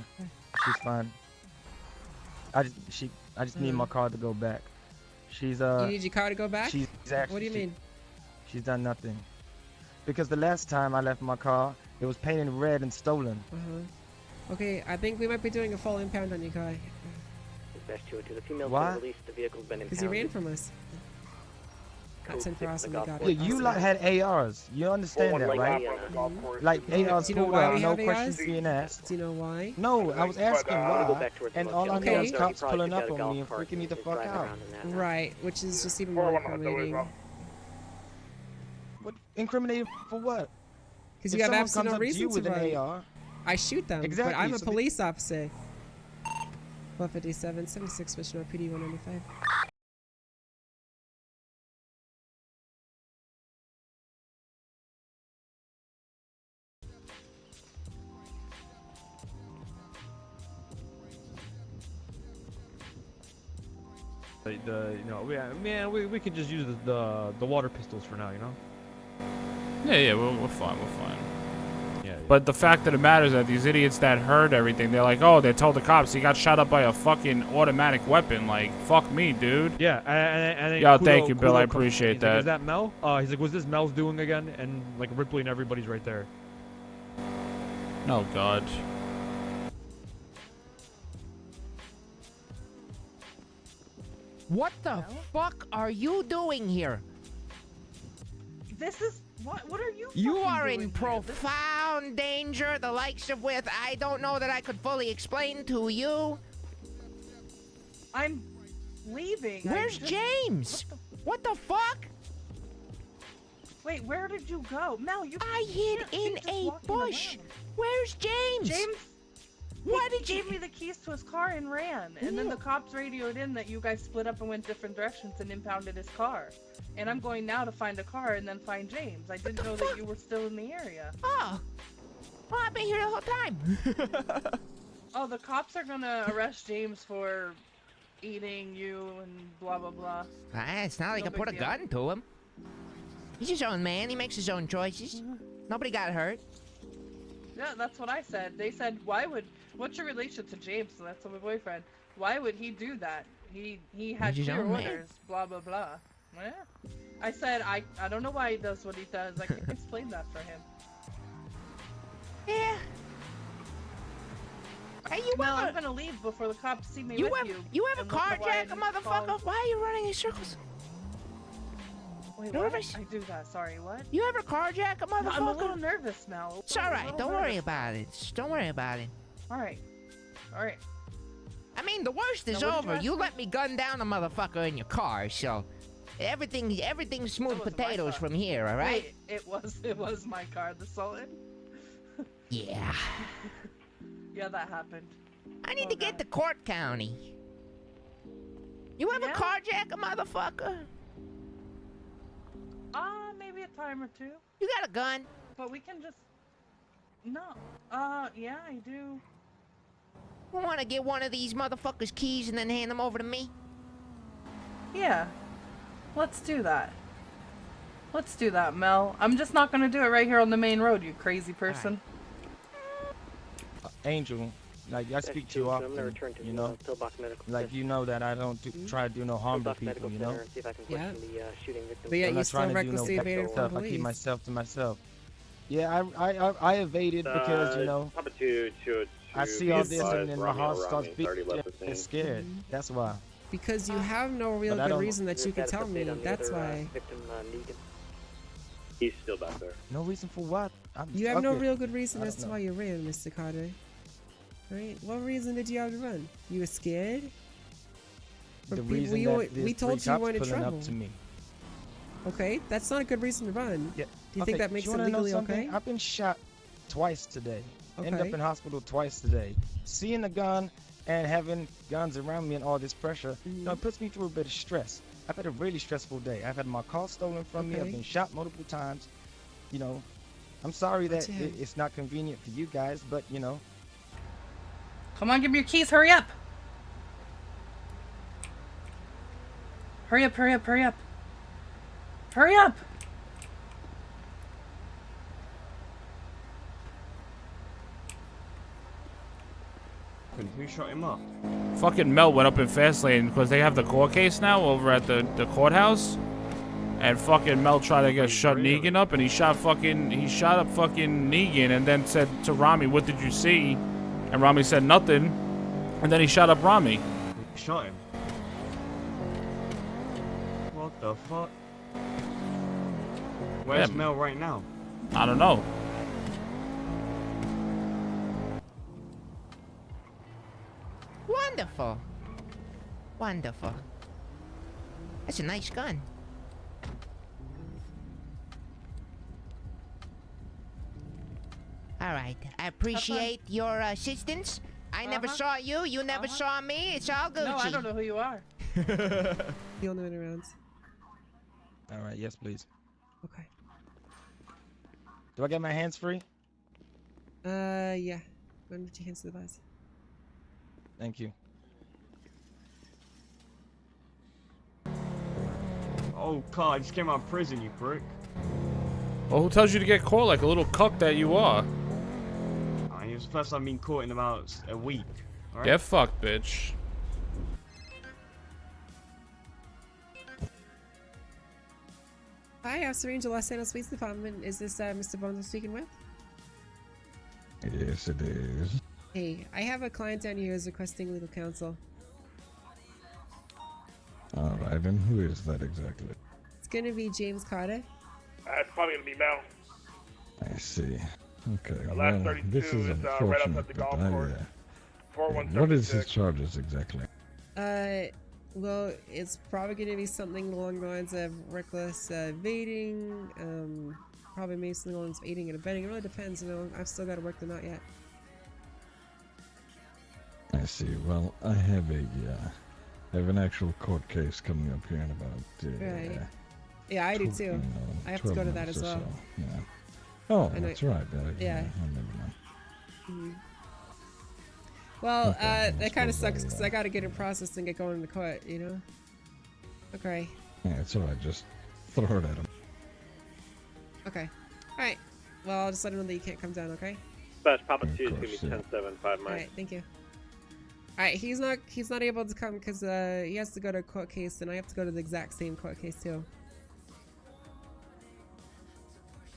G: She's fine. I just need my car to go back. She's
O: You need your car to go back?
G: She's actually,
O: what do you mean?
G: She's done nothing. Because the last time I left my car, it was painted red and stolen.
O: Okay, I think we might be doing a full impound on your car.
P: Dash 202. The female's
G: Why?
P: been released. The vehicle's been
O: Because you ran
P: impounded.
O: from us. At 10 for awesome, we got
G: Yeah,
O: it.
G: you lot had ARs. You understand that, right? Like ARs
O: Do you know
G: pulled
O: why
G: out,
O: we
G: no
O: have
G: questions
O: ARs?
G: being asked.
O: Do you know why?
G: No, I was asking why, and all I know is
O: Okay.
G: cops pulling up on me and freaking me the fuck out.
O: Right, which is just even more incriminating.
G: What? Incriminating for what?
O: Because you have
G: If someone
O: absolutely
G: comes
O: no
G: up to
O: reason
G: you
O: to
G: with
O: run.
G: an AR.
O: I shoot them,
G: Exactly,
O: but I'm a
G: so
O: police officer. 1257, 76 Mission Road, PD 195.
I: We could just use the water pistols for now, you know.
H: Yeah, we're fine, Yeah. But the fact of the matter is that these idiots that heard everything, they're like, oh, they told the cops he got shot up by a fucking automatic weapon. Like, fuck me, dude.
I: Yeah, and then
H: Yo,
I: Kudo-
H: thank you, Bill.
I: Kudo
H: I
I: comes to me.
H: appreciate
I: He's like,
H: that.
I: Is that Mel? He's like, was this Mel's doing again? And like Ripley and everybody's right there.
H: Oh, God.
B: What the fuck are you doing here?
D: This is what are you?
B: You
D: fucking
B: are
D: doing
B: in
D: here?
B: profound danger, the likes of which I don't know that I could fully explain to you.
D: I'm leaving.
B: Where's James? What the fuck?
D: Wait, where did you go, Mel?
B: I hid in a bush. Where's James?
D: James.
B: Why
D: did you gave me the keys to his car and ran, and then the cops radioed in that you guys split up and went different directions and impounded his car. And I'm going now to find a car and then find James. I didn't know that you were still in the area.
B: Oh. Well, I've been here the whole time.
D: Oh, the cops are gonna arrest James for eating you and blah blah blah.
B: It's not like
D: No
B: I put a
D: big deal.
B: gun to him. He's his own man. He makes his own choices. Nobody got hurt.
D: Yeah, that's what I said. They said, what's your relation to James? So that's my boyfriend. Why would he do that? He had
B: He's his
D: clear
B: own man.
D: orders, blah blah blah. Yeah. I said, I don't know why he does what he does. I can explain that for him.
B: Yeah. Hey, you
D: Mel,
B: ever-
D: I'm gonna leave before the cops see me
B: You
D: with
B: ever,
D: you.
B: you ever
D: and look at why I
B: carjack a
D: didn't
B: motherfucker?
D: follow.
B: Why are you running in circles?
D: Wait,
B: Nervous?
D: what? I do that. Sorry, what?
B: You ever carjack a motherfucker?
D: No, I'm a little nervous, Mel.
B: It's alright, don't worry about it. Don't worry about it.
D: Alright. Alright.
B: I mean, the worst is
D: Now, what did
B: over.
D: you
B: You
D: ask
B: let me gun down a motherfucker in your car, so everything's smooth potatoes from here, alright?
D: Wait, it was my car, the Sultan.
B: Yeah.
D: Yeah, that happened.
B: I need to get to Court County. You ever carjack a motherfucker?
D: Maybe a time or two.
B: You got a gun?
D: But we can just... No. Yeah, I do.
B: You wanna get one of these motherfuckers' keys and then hand them over to me?
D: Yeah. Let's do that. Let's do that, Mel. I'm just not gonna do it right here on the main road, you crazy person.
G: Angel, like I speak to you often, you know, like you know that I don't try to do no harm to people, you know.
K: Yeah. But yeah,
G: I'm
K: you
G: not
K: still
G: trying to do no
K: recklessly
G: bad
K: evaded from
G: stuff. I keep
K: police.
G: myself to myself. Yeah, I evaded because you know I see all this and then my heart starts beating and scared. That's why.
O: Because you have no real
G: But I
O: good
G: don't-
O: reason that you can tell me. That's why.
P: Victim, Negan. He's still back there.
G: No reason for what?
O: You have no
G: okay.
O: real good reason
G: I
O: as
G: don't
O: to
G: know.
O: why you ran, Mr. Carter. Right? What reason did you have to run? You were scared?
G: The
O: Or
G: reason
O: we
G: that
O: we
G: there's
O: told
G: three
O: you you
G: cops
O: weren't in
G: pulling
O: trouble.
G: up to me.
O: Okay, that's not a good reason to run.
G: Yeah.
O: Do you think that makes it legally okay?
G: I've been shot twice today. Ended
O: Okay.
G: up in hospital twice today. Seeing a gun and having guns around me and all this pressure, you know, it puts me through a bit of stress. I've had a really stressful day. I've had my car stolen from me. I've
O: Okay.
G: been shot multiple times. You know, I'm sorry that
O: Gotcha.
G: it's not convenient for you guys, but you know.
D: Come on, give me your keys, hurry up! Hurry up, hurry up, hurry up! Hurry up!
R: Who shot him up?
H: Fucking Mel went up in fast lane because they have the court case now over at the courthouse. And fucking Mel tried to get shut Negan up, and he shot up fucking Negan, and then said to Rami, "What did you see?" And Rami said nothing, and then he shot up Rami.
R: Shot him. What the fuck? Where's
H: Yeah.
R: Mel right now?
H: I don't know.
B: Wonderful. Wonderful. That's a nice gun. All right. I appreciate your assistance. I never saw you. You never saw me. It's all Gucci.
D: No, I don't know who you are.
O: You'll know in rounds.
G: All right, yes, please.
O: Okay.
G: Do I get my hands free?
O: Yeah. Run with your hands to the bars.
G: Thank you.
R: Oh, God, I just came out of prison, you prick.
H: Well, who tells you to get caught like a little cuck that you are?
R: I mean, it was the first time I've been caught in about a week. All right?
H: Get fucked, bitch.
O: Hi, Officer Angel, Los Angeles Police Department. Is this Mr. Bones I'm speaking with?
T: Yes, it is.
O: Hey, I have a client down here who's requesting legal counsel.
T: All right, and who is that exactly?
O: It's gonna be James Carter.
S: It's probably gonna be Mel.
T: I see. Okay,
S: last
T: well,
S: 32
T: this is
S: is, right
T: unfortunate,
S: outside the
T: but
S: golf course.
T: what is his charges exactly?
O: Well, it's probably gonna be something along the lines of reckless evading, probably maybe something along the lines of aiding and abetting. It really depends, you know. I've still got to work them out yet.
T: I see. Well, I have an actual court case coming up here in about
O: Right. Yeah, I do too. I have to
T: 12
O: go to that
T: minutes
O: as
T: or
O: well.
T: so, yeah. Oh,
O: And
T: that's right.
O: yeah.
T: I remember now.
O: Mhm. Well,
T: Okay,
O: that kind of
T: suppose
O: sucks because I got to get it processed and get going to court, you know? Okay.
T: Yeah, it's all right. Just throw it at him.
O: Okay. Alright. Well, I'll just let him know that you can't come down, okay?
P: Dispatch, Papa
T: Of
P: 2 is gonna be
T: course, yeah.
P: 10-7-5 Mike.
O: Alright, thank you. Alright, he's not able to come because he has to go to a court case and I have to go to the exact same court case too.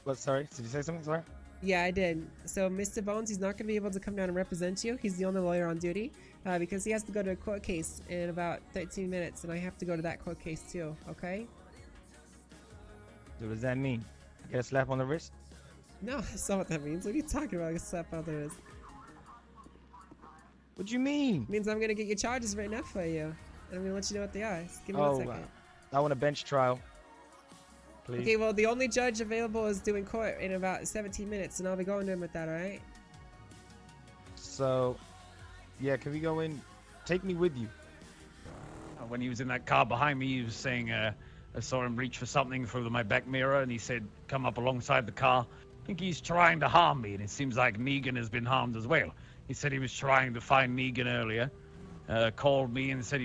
G: What? Sorry, did you say something? Sorry.
O: Yeah, I did. So Mr. Bones, he's not going to be able to come down and represent you. He's the only lawyer on duty because he has to go to a court case in about 13 minutes and I have to go to that court case too, okay?
G: What does that mean? I get a slap on the wrist?
O: No, that's not what that means. What are you talking about? A slap on the wrist.
G: What do you mean?
O: It means I'm gonna get your charges written up for you. And I'm gonna let you know what they are. Just give me
G: Oh,
O: 1 second.
G: I want a bench trial. Please.
O: Okay, well, the only judge available is doing court in about 17 minutes, and I'll be going to him with that, alright?
G: So, yeah, can we go in? Take me with you.
C: When he was in that car behind me, he was saying, I saw him reach for something through my back mirror, and he said, come up alongside the car. I think he's trying to harm me, and it seems like Negan has been harmed as well. He said he was trying to find Negan earlier, called me and said,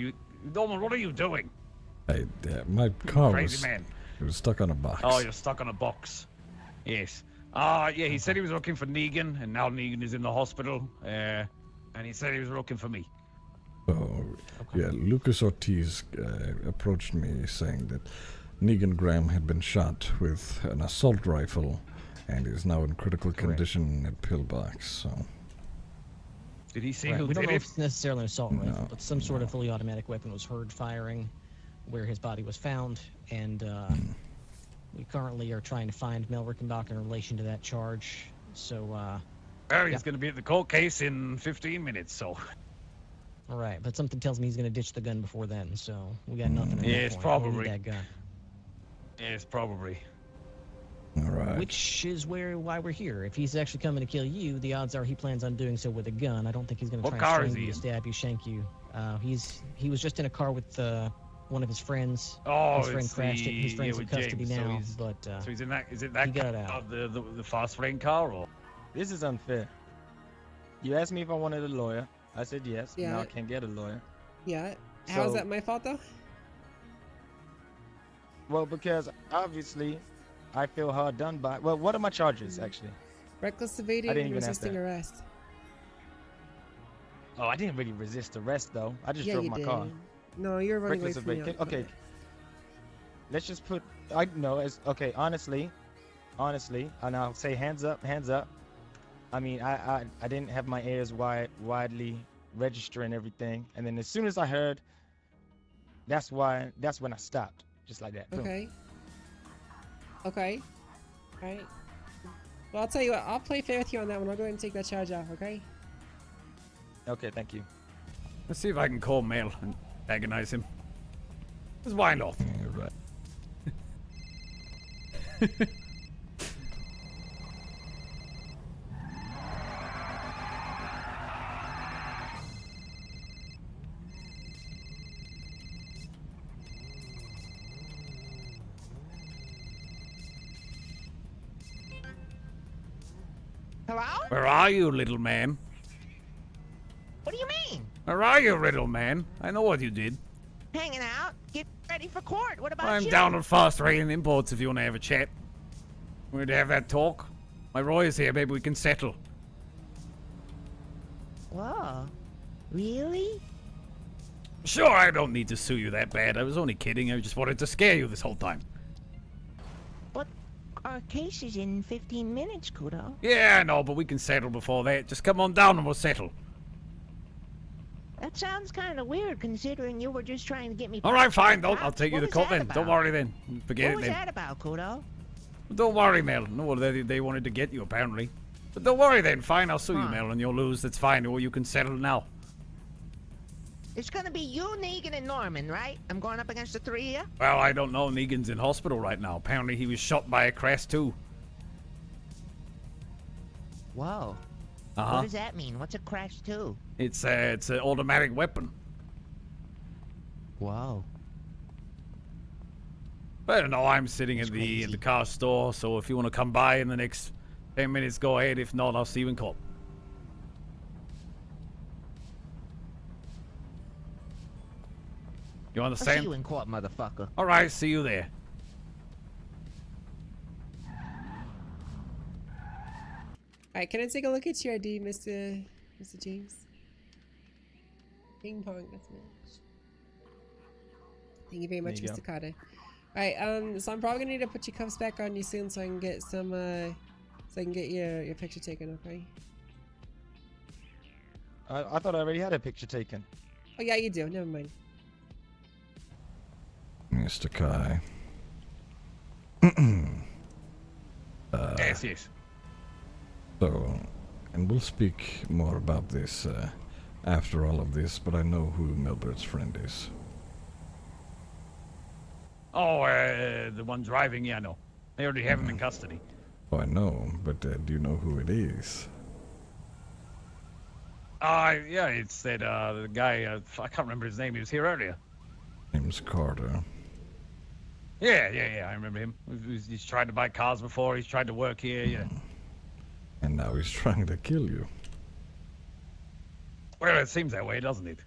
C: Norman, what are you doing?
T: My car
C: Crazy
T: was,
C: man.
T: it was stuck on a box.
C: Oh, you're stuck on a box. Yes. Yeah, he said he was looking for Negan, and now Negan is in the hospital, and he said he was looking for me.
T: Oh, yeah, Lucas Ortiz approached me saying that Negan Graham had been shot with an assault rifle and is now in critical condition at Pillbox, so...
C: Did he see
K: Right,
C: who
K: we don't
C: did
K: know
C: it?
K: if it's necessarily an assault rifle, but some sort of fully automatic weapon was heard firing where his body was found, and we currently are trying to find Mel Rickenbach in relation to that charge. So,
C: Well, he's going to be at the court case in 15 minutes, so...
K: All right, but something tells me he's going to ditch the gun before then, so we got nothing at
C: Yes,
K: that point.
C: probably.
K: We'll need that gun.
C: Yes, probably.
T: All right.
K: Which is why we're here. If he's actually coming to kill you, the odds are he plans on doing so with a gun. I don't think he's going to
C: What
K: try
C: car
K: and
C: is
K: strangle
C: he
K: you,
C: in?
K: stab you, shank you. He was just in a car with one of his friends.
C: Oh,
K: his friend
C: it's
K: crashed it. His
C: the-
K: friend's
C: yeah,
K: in
C: with
K: custody
C: James, so
K: now,
C: he's-
K: but
C: So he's in that, is it that
K: he got
C: car,
K: out.
C: the fast lane car, or?
G: This is unfair. You asked me if I wanted a lawyer. I said yes.
O: Yeah.
G: Now I can't get a lawyer.
O: Yeah. How's
G: So-
O: that my fault, though?
G: Well, because obviously I feel hard done by. Well, what are my charges, actually?
O: Reckless evading
G: I didn't
O: and
G: even ask
O: resisting
G: that.
O: arrest.
G: Oh, I didn't really resist arrest, though. I just
O: Yeah,
G: drove
O: you
G: my
O: did.
G: car.
O: No, you're running away
G: Reckless
O: from me.
G: evasion. Okay. Let's just put. I know as okay. Honestly, and I'll say hands up, hands up. I mean, I didn't have my ears widely registering everything, and then as soon as I heard, that's when I stopped, just like that. Boom.
O: Okay. Okay. Alright. Well, I'll tell you what. I'll play fair with you on that one. I'll go ahead and take that charge off, okay?
G: Okay, thank you.
C: Let's see if I can call Mel and agonize him. Just wind off.
T: Yeah, right.
B: Hello?
C: Where are you, little man?
B: What do you mean?
C: Where are you, little man? I know what you did.
B: Hanging out? Get ready for court. What about
C: I'm
B: you?
C: down at Fast Lane Imports if you want to have a chat. We're going to have that talk. My Roy is here, maybe we can settle.
B: Whoa. Really?
C: Sure, I don't need to sue you that bad. I was only kidding. I just wanted to scare you this whole time.
B: But our case is in 15 minutes, Kudo.
C: Yeah, I know, but we can settle before that. Just come on down and we'll settle.
B: That sounds kind of weird, considering you were just trying to get me.
C: All right, fine. Don't. I'll
B: Cops.
C: take you
B: What
C: to
B: was
C: court
B: that
C: then. Don't
B: about?
C: worry then. Forget
B: What
C: it
B: was
C: then.
B: that about, Kudo?
C: Don't worry, Mel. No, they wanted to get you, apparently. But don't worry then. Fine, I'll sue you,
B: Fine.
C: Mel, and you'll lose. That's fine. Or you can settle now.
B: It's gonna be you, Negan, and Norman, right? I'm going up against the three of you?
C: Well, I don't know. Negan's in hospital right now. Apparently he was shot by a crash too.
B: Whoa.
C: Uh-huh.
B: What does that mean? What's a crash too?
C: It's an automatic weapon.
B: Whoa.
C: I don't know. I'm sitting at the car store, so if you want to come by in the next 10 minutes, go ahead. If not, I'll see you in court. You
B: I'll
C: understand?
B: see you in court, motherfucker.
C: All right, see you there.
O: Alright, can I take a look at your ID, Mr. James? Ping pong, that's me. Thank you very much,
G: There you
O: Mr. Carter. Alright, so I'm probably gonna need to put your cuffs back on you soon so I can get some, so I can get your picture taken, okay?
G: I thought I already had a picture taken.
O: Oh yeah, you do. Never mind.
T: Mr. Kai.
C: Yes.
T: So, and we'll speak more about this after all of this, but I know who Milbert's friend is.
C: Oh, the one driving? Yeah, I know. They already have him in custody.
T: Oh, I know, but do you know who it is?
C: Yeah, it's that, the guy, I can't remember his name. He was here earlier.
T: Name's Carter.
C: Yeah, I remember him. He's tried to buy cars before. He's tried to work here, yeah.
T: And now he's trying to kill you.
C: Well, it seems that way, doesn't it?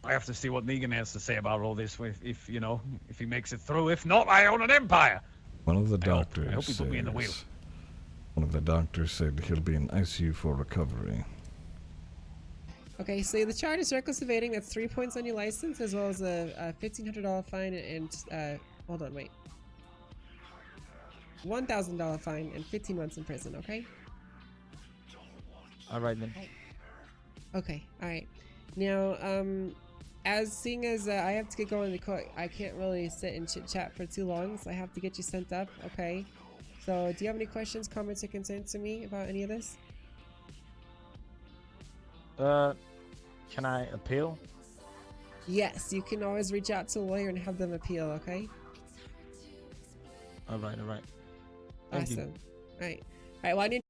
C: I have to see what Negan has to say about all this, if you know, if he makes it through. If not, I own an empire!
T: One of the doctors
C: I hope he put me in the wheel.
T: One of the doctors said he'll be in ICU for recovery.
O: Okay, so the charge is reckless evading. That's 3 points on your license, as well as a $1,500 fine and hold on, wait. $1,000 fine and 15 months in prison. Okay.
Q: All right then.
O: Okay. All right. Now, seeing as I have to get going to court, I can't really sit and chit chat for too long, so I have to get you sent up. Okay. So, do you have any questions, comments, or concerns to me about any of this?
G: Can I appeal?
O: Yes, you can always reach out to a lawyer and have them appeal, okay?
G: Alright.
O: Awesome. Alright, well, I need...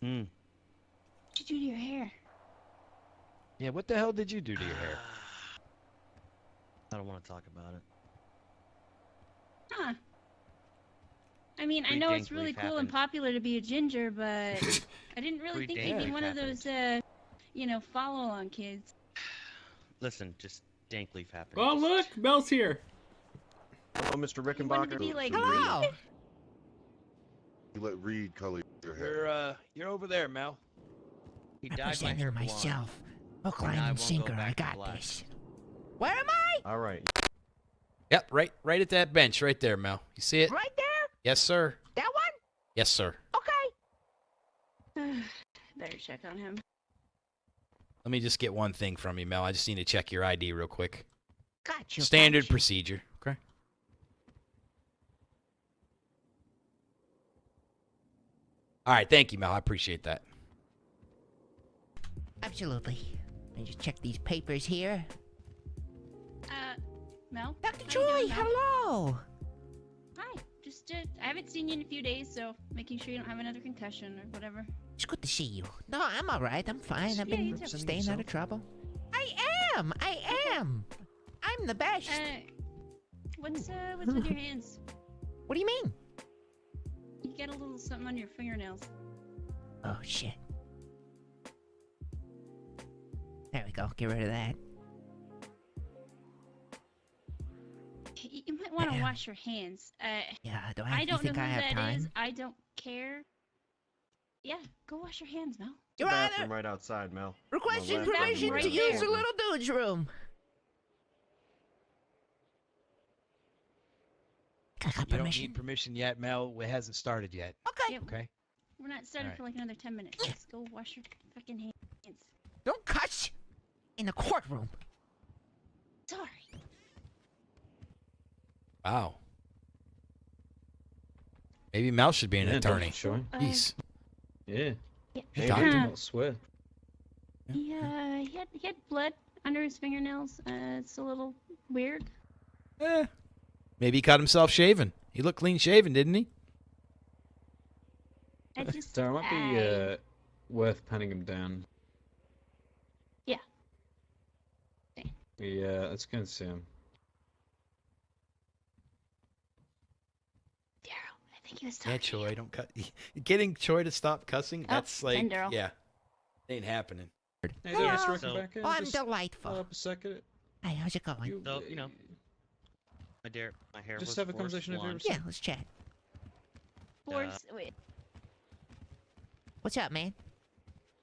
A: What'd you do to your hair?
Q: Yeah, what the hell did you do to your hair? I don't want to talk about it.
J: Huh. I mean, I know it's really cool and popular to be a ginger, but I didn't really think you'd be one of those, you know, follow-along kids.
Q: Listen, just dank leaf happened.
M: Oh, look! Mel's here!
R: Hello, Mr.
J: You wanted to
R: Rickenbacker.
J: be like
B: Hello!
S: You let Reed color your hair.
Q: You're over there, Mel. He
B: I
Q: dyed
B: push
Q: my
B: under
Q: hair blonde.
B: myself. Hook, line,
Q: And I
B: and
Q: won't go
B: sinker. I
Q: back to
B: got
Q: black.
B: this. Where am I?
R: All right.
U: Yep, right at that bench right there, Mel. You see it?
B: Right there?
U: Yes, sir.
B: That one?
U: Yes, sir.
B: Okay.
J: Better check on him.
U: Let me just get one thing from you, Mel. I just need to check your ID real quick.
B: Gotcha.
U: Standard
B: gotcha.
U: procedure. Okay. All right, thank you, Mel. I appreciate that.
B: Absolutely. Let me just check these papers here.
J: Mel?
B: Dr.
J: How you
B: Joy,
J: doing, Mel?
B: hello!
J: Hi. Just, I haven't seen you in a few days, so making sure you don't have another concussion or whatever.
B: It's good to see you. No, I'm alright. I'm fine. I've been
J: you too.
B: staying out of trouble. I am! I'm the best!
J: What's with your hands?
B: What do you mean?
J: You get a little something on your fingernails.
B: Oh, shit. There we go. Get rid of that.
J: You might want to wash your hands.
B: Yeah, do I
J: don't
B: think
J: know
B: I
J: who
B: have
J: that
B: time?
J: is. I don't care. Yeah, go wash your hands, Mel.
B: Your
R: bathroom
B: Honor,
R: right outside, Mel.
B: requesting
R: On the left.
B: permission
J: Right
B: to use
J: there.
B: the little dude's room. I got
V: You don't
B: permission.
V: need permission yet, Mel. It hasn't started yet.
B: Okay.
J: Yep.
V: Okay.
J: We're not starting
V: Alright.
J: for like another 10 minutes. Just go wash your fucking hands.
B: Don't cuss in the courtroom.
J: Sorry.
U: Wow. Maybe Mel should be an attorney.
N: Sure.
U: Jeez.
N: Yeah.
U: Hey,
N: Doctor.
U: doctor.
N: Not swear.
J: He had blood under his fingernails. It's a little weird.
U: Maybe he caught himself shaving. He looked clean shaven, didn't he?
J: I just.
N: Darren, might be worth penning him down.
J: Yeah.
N: Yeah, let's go and see him.
J: I think he was
U: Yeah, Choi, don't cut. Getting Choi to stop cussing, that's like,
J: and Daryl.
U: yeah. Ain't happening.
N: Hey,
B: Hello.
N: Mr. Rickenbacker,
B: Oh, I'm
N: just
B: delightful.
N: Up a second.
B: Hey, how's it going?
Q: So, you know, my hair
N: Just
Q: was
N: have a
Q: forced
N: conversation if you
Q: blonde.
B: Yeah, let's chat.
J: Wait.
B: What's up, man?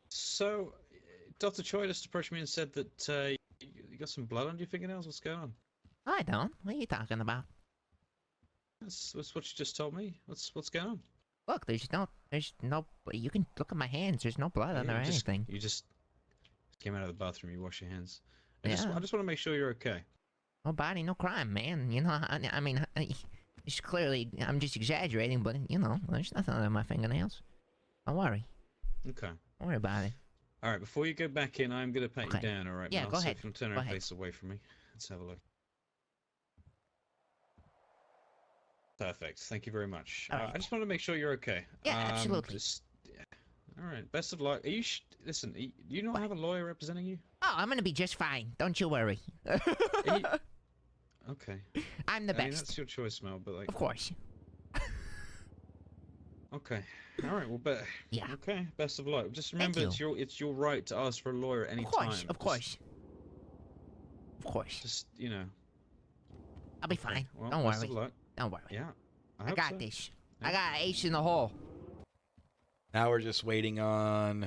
N: So, Dr. Choi just approached me and said that you got some blood on your fingernails. What's going on?
B: I don't. What are you talking about?
N: That's what you just told me. What's going on?
B: Look, there's no. You can look at my hands. There's no blood on there or anything.
N: You just came out of the bathroom. You wash your hands. I
B: Yeah.
N: just want to make sure you're okay.
B: No body, no crime, man. You know, I mean, it's clearly I'm just exaggerating, but you know, there's nothing on my fingernails. Don't worry.
N: Okay.
B: Don't worry about it.
N: All right. Before you go back in, I'm gonna pat you down. All right.
B: Yeah,
N: Mel?
B: go
N: So
B: ahead.
N: if you can turn
B: Go
N: her
B: ahead.
N: face away from me. Let's have a look. Perfect. Thank you very much.
B: All right.
N: I just want to make sure you're okay.
B: Yeah, absolutely.
N: All right. Best of luck. Are you? Listen. Do you not have a lawyer representing you?
B: Oh, I'm gonna be just fine. Don't you worry.
N: Okay.
B: I'm the
N: I mean,
B: best.
N: that's your choice, Mel. But like.
B: Of course.
N: Okay. All right. Well,
B: yeah.
N: Okay. Best of luck. Just remember, it's your right to ask for a lawyer at any time.
B: Of course.
N: Just you know.
B: I'll be fine.
N: Well,
B: Don't
N: best
B: worry.
N: of luck.
B: Don't worry.
N: Yeah.
B: I
N: hope
B: got
N: so.
B: this. I got an ace in the hole.
U: Now we're just waiting on.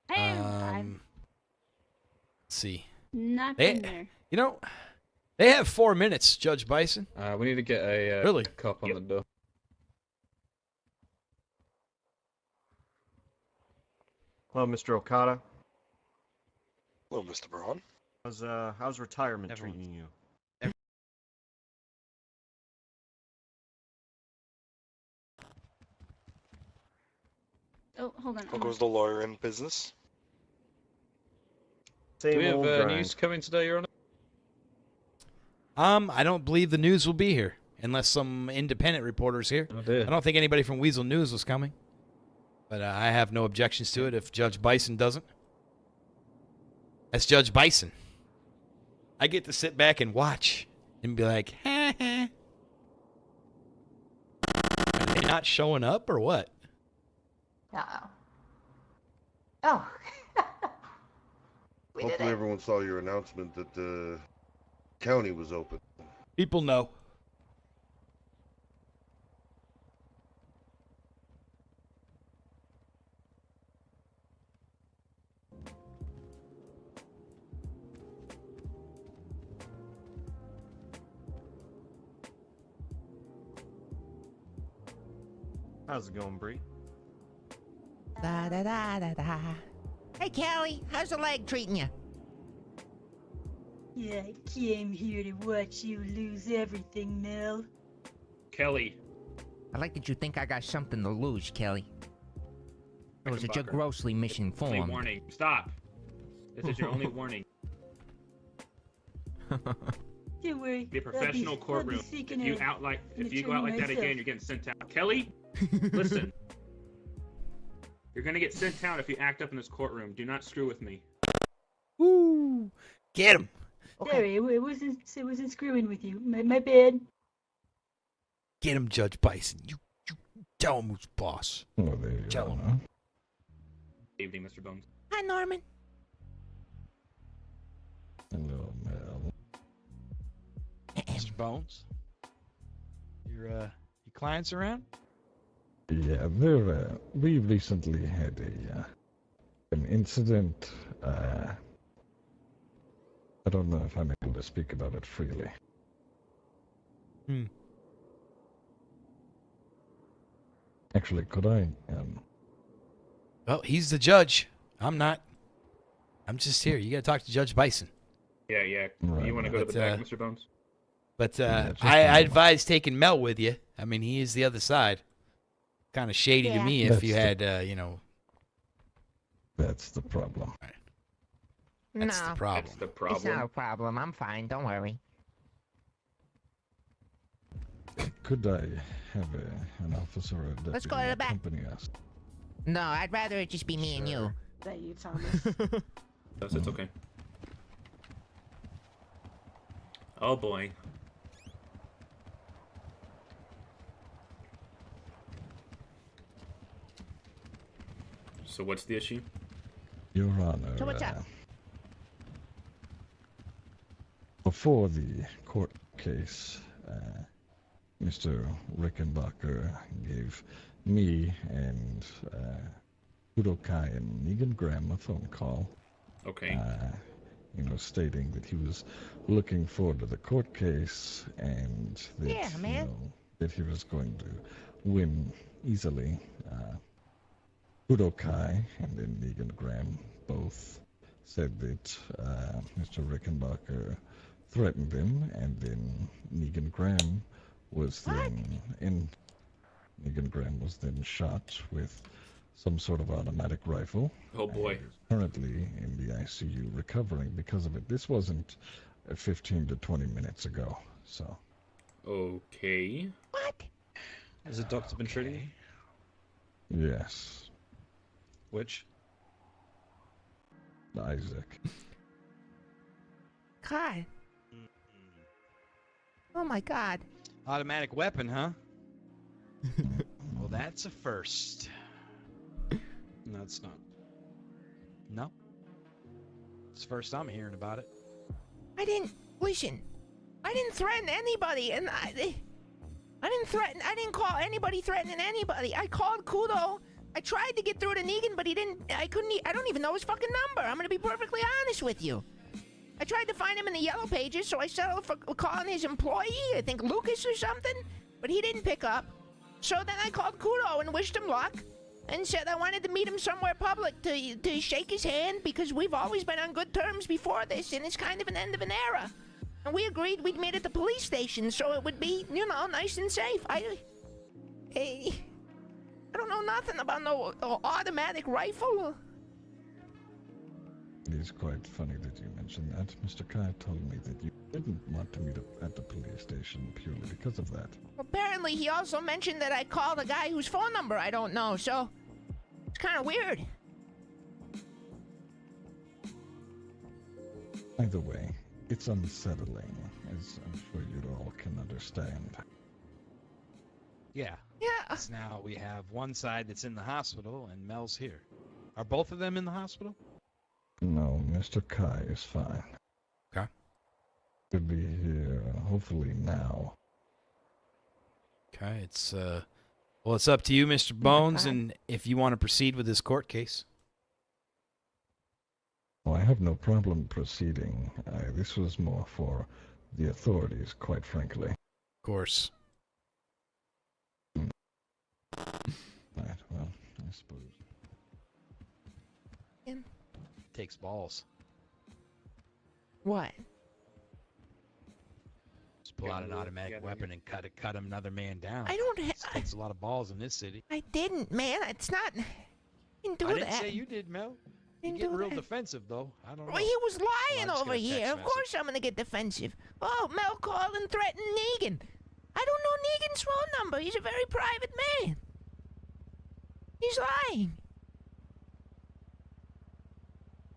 U: Let's see.
J: Not
U: They-
J: been there.
U: You know, they have 4 minutes, Judge Bison.
N: We need to get a
U: Really?
N: cop on the door.
I: Hello, Mr. Okada.
E: Hello, Mr. Braun.
I: How's retirement treating you?
J: Oh, hold on.
E: How goes the lawyer in business?
N: Do we have
I: old grind.
N: news coming today, Your Honor?
U: I don't believe the news will be here unless some independent reporter's here.
N: Oh, dear.
U: I don't think anybody from Weasel News was coming. But I have no objections to it if Judge Bison doesn't. That's Judge Bison. I get to sit back and watch and be like, ha ha. Are they not showing up or what?
L: Uh-oh. Oh. We did
E: Hopefully
L: it.
E: everyone saw your announcement that the county was open.
U: People know.
I: How's it going, Bree?
B: Da da da da da. Hey, Kelly, how's the leg treating you?
W: Yeah, I came here to watch you lose everything, Mel.
C: Kelly.
B: I like that you think I got something to lose, Kelly. Or was it you're
C: Rickenbacker.
B: grossly
C: Only
B: misinformed?
C: warning. Stop. This is your only warning.
W: Don't worry.
C: Be a professional courtroom. If you go out like that again, you're getting sent out. Kelly, listen. You're gonna get sent out if you act up in this courtroom. Do not screw with me.
U: Woo! Get him.
W: Sorry, it wasn't screwing with you. My bad.
U: Get him, Judge Bison. You tell him who's boss.
T: Well, there you
U: Tell
T: go.
U: him.
C: Good evening, Mr. Bones.
B: Hi, Norman.
T: Hello, Mel.
U: Mr. Bones? Your clients around?
T: Yeah, we recently had an incident. I don't know if I'm able to speak about it freely. Actually, could I?
U: Well, he's the judge. I'm not. I'm just here. You gotta talk to Judge Bison.
C: Yeah.
T: Right.
C: You want to go to
U: But,
C: the back, Mr. Bones?
U: But
T: just
U: I advise taking Mel with you. I mean, he is the other side. Kind of shady to
B: Yeah.
U: me if
T: That's
U: you
T: the-
U: had, you know.
T: That's the problem.
U: That's
B: no,
U: the problem.
C: That's the
B: it's
C: problem.
B: not a problem. I'm fine. Don't worry.
T: Could I have an officer or a deputy
B: Let's go to the back.
T: accompany us?
B: No, I'd rather it just be me and you.
W: Thank you, Thomas.
C: It's okay. Oh boy. So what's the issue?
T: Your Honor,
B: So what's up?
T: Before the court case, Mr. Rickenbacker gave me and Budokai and Negan Graham a phone call.
C: Okay.
T: Stating that he was looking forward to the court case and that,
B: Yeah, man.
T: that he was going to win easily. Budokai and then Negan Graham both said that Mr. Rickenbacker threatened him, and then Negan Graham was then shot with some sort of automatic rifle.
D: Oh boy.
T: And is currently in the ICU recovering because of it. This wasn't 15 to 20 minutes ago, so.
D: Okay.
A: What?
N: Has a doctor been treating you?
T: Yes.
N: Which?
T: Isaac.
B: God. Oh my God.
Q: Automatic weapon, huh? Well, that's a first.
N: No, it's not.
Q: No. It's the first I'm hearing about it.
B: I didn't threaten anybody, and I didn't call anybody threatening anybody. I called Kudo. I tried to get through to Negan, but I don't even know his fucking number. I'm gonna be perfectly honest with you. I tried to find him in the yellow pages, so I settled for calling his employee, I think Lucas or something, but he didn't pick up. So then I called Kudo and wished him luck, and said I wanted to meet him somewhere public to shake his hand, because we've always been on good terms before this, and it's kind of an end of an era. And we agreed we'd meet at the police station, so it would be, nice and safe. I don't know nothing about no automatic rifle.
T: It is quite funny that you mentioned that. Mr. Kai told me that you didn't want to meet up at the police station purely because of that.
B: Apparently, he also mentioned that I called a guy whose phone number I don't know, so it's kind of weird.
T: Either way, it's unsettling, as I'm sure you all can understand.
Q: Yeah.
B: Yeah.
Q: So now we have one side that's in the hospital, and Mel's here. Are both of them in the hospital?
T: No, Mr. Kai is fine.
U: Okay.
T: Could be here, hopefully now.
U: Okay, it's up to you, Mr. Bones, and if you want to proceed with this court case.
T: Oh, I have no problem proceeding. This was more for the authorities, quite frankly.
U: Of course.
T: Right, well, I suppose.
Q: Takes balls.
B: What?
Q: Just pull out an automatic weapon and cut another man down.
B: I don't.
Q: Takes a lot of balls in this city.
B: I didn't, man. It's not. I didn't do
Q: I
B: that.
Q: didn't say you did, Mel. You get real defensive, though. I don't know.
B: Well, he was lying
Q: Well, I just
B: over
Q: got a
B: here.
Q: text
B: Of course I'm gonna get defensive. Oh, Mel called and threatened Negan. I don't know Negan's phone number. He's a very private man. He's lying.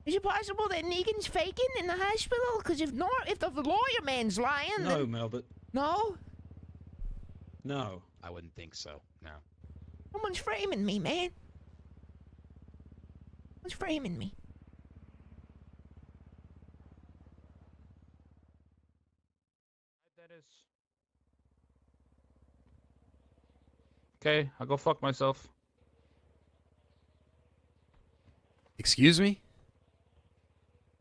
B: Is it possible that Negan's faking in the hospital? Because if the lawyer man's lying,
N: No,
B: then...
N: Mel, but...
B: No?
Q: No. I wouldn't think so, no.
B: Someone's framing me, man. Someone's framing me.
C: Okay, I'll go fuck myself.
U: Excuse me?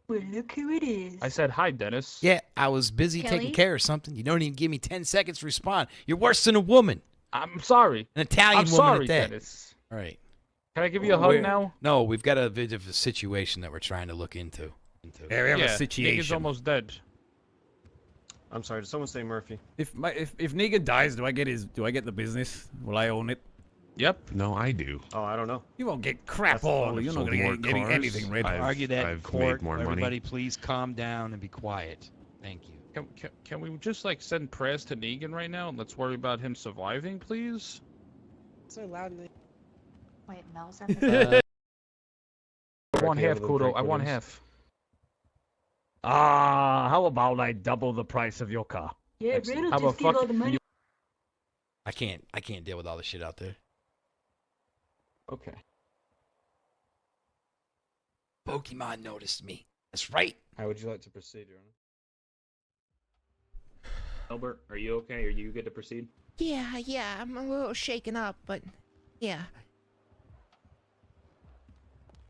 W: Well, look who it is.
C: I said hi, Dennis.
U: Yeah, I was busy
W: Kelly?
U: taking care of something. You don't even give me 10 seconds to respond. You're worse than a woman.
C: I'm sorry.
U: An Italian
C: I'm
U: woman
C: sorry,
U: at that.
C: Dennis.
U: All right.
C: Can I give you a hug now?
U: No, we've got a bit of a situation that we're trying to look into.
D: Yeah, we have a
C: Negan's
D: situation.
C: almost dead.
R: I'm sorry, did someone say Murphy?
D: If Negan dies, do I get the business? Will I own it?
C: Yep.
F: No, I do.
R: Oh, I don't know.
D: You won't get crap
R: That's
D: all.
R: wonderful.
D: You're not
F: Sold
D: gonna
F: more
D: get
F: cars.
D: anything, Red.
Q: Argue that in
F: I've
Q: court.
F: made more money.
Q: Everybody, please calm down and be quiet. Thank you.
C: Can we just like send prayers to Negan right now and let's worry about him surviving, please?
O: So loudly.
L: Wait, Mel's at the
C: I want half, Kudo. I want half. How about I double the price of your car?
W: Yeah,
C: Excellent.
W: Riddle
C: How
W: just
C: about
W: get all the money.
U: I can't deal with all the shit out there.
C: Okay.
U: Pokemon noticed me. That's right.
N: How would you like to proceed, Your Honor? Albert, are you okay? Are you good to proceed?
B: Yeah, I'm a little shaken up, but yeah.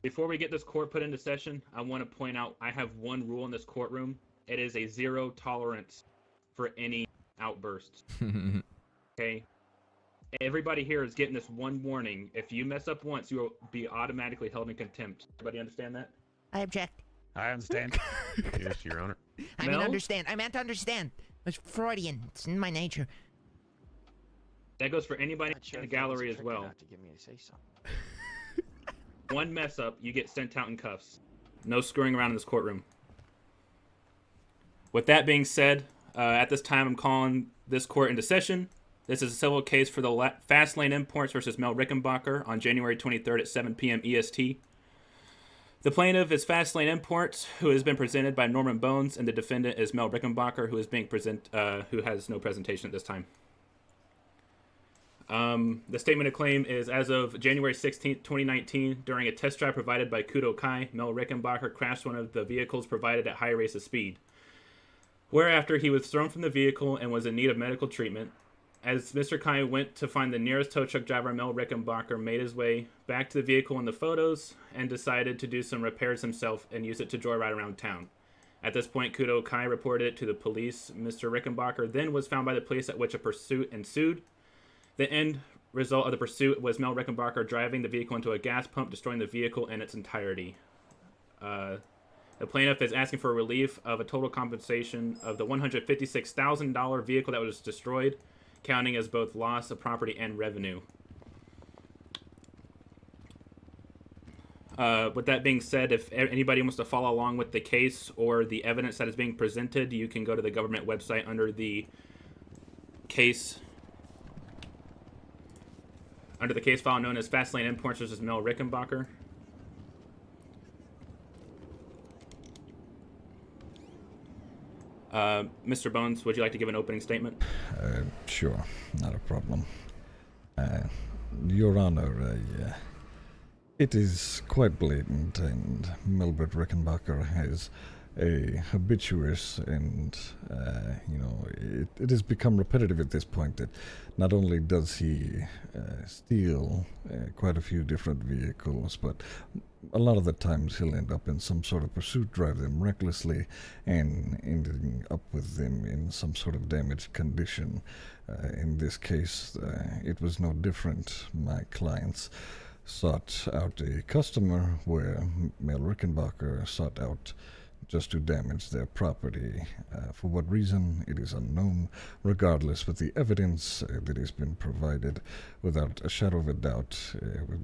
N: Before we get this court put into session, I want to point out I have one rule in this courtroom. It is a 0 tolerance for any outbursts. Okay?
F: Everybody here is getting this one warning. If you mess up once, you will be automatically held in contempt. Everybody understand that?
B: I object.
C: I understand.
E: Yes, Your Honor.
B: I mean understand. I meant to understand. It's Freudian. It's in my nature.
F: That goes for anybody in the gallery as well.
Q: To get me to say something.
F: One mess up, you get sent out in cuffs. No screwing around in this courtroom. With that being said, at this time I'm calling this court into session. This is a civil case for the Fast Lane Imports versus Mel Rickenbacker on January 23rd at 7 p.m. EST. The plaintiff is Fast Lane Imports, who has been presented by Norman Bones, and the defendant is Mel Rickenbacker, who is being who has no presentation at this time. The statement of claim is, as of January 16th, 2019, during a test drive provided by Kudo Kai, Mel Rickenbacker crashed one of the vehicles provided at high rates of speed. Whereafter, he was thrown from the vehicle and was in need of medical treatment. As Mr. Kai went to find the nearest tow truck driver, Mel Rickenbacker made his way back to the vehicle in the photos and decided to do some repairs himself and use it to joyride around town. At this point, Kudo Kai reported it to the police. Mr. Rickenbacker then was found by the police, at which a pursuit ensued. The end result of the pursuit was Mel Rickenbacker driving the vehicle into a gas pump, destroying the vehicle in its entirety. The plaintiff is asking for a relief of a total compensation of the $156,000 vehicle that was destroyed, counting as both loss of property and revenue. With that being said, if anybody wants to follow along with the case or the evidence that is being presented, you can go to the government website under the case file known as Fast Lane Imports versus Mel Rickenbacker. Mr. Bones, would you like to give an opening statement?
T: Sure, not a problem. Your Honor, it is quite blatant, and Melbert Rickenbacker has a habituous and, it has become repetitive at this point that not only does he steal quite a few different vehicles, but a lot of the times he'll end up in some sort of pursuit, drive them recklessly, and ending up with them in some sort of damaged condition. In this case, it was no different. My clients sought out a customer where Mel Rickenbacker sought out just to damage their property. For what reason, it is unknown. Regardless, with the evidence that has been provided, without a shadow of a doubt,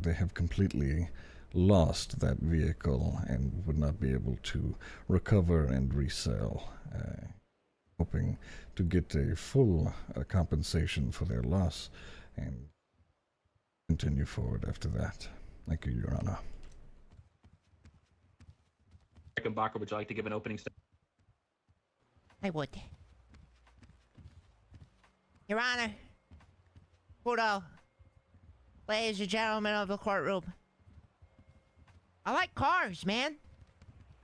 T: they have completely lost that vehicle and would not be able to recover and resell. Hoping to get a full compensation for their loss and continue forward after that. Thank you, Your Honor.
F: Rickenbacker, would you like to give an opening statement?
B: I would. Your Honor, Kudo, ladies and gentlemen of the courtroom, I like cars, man.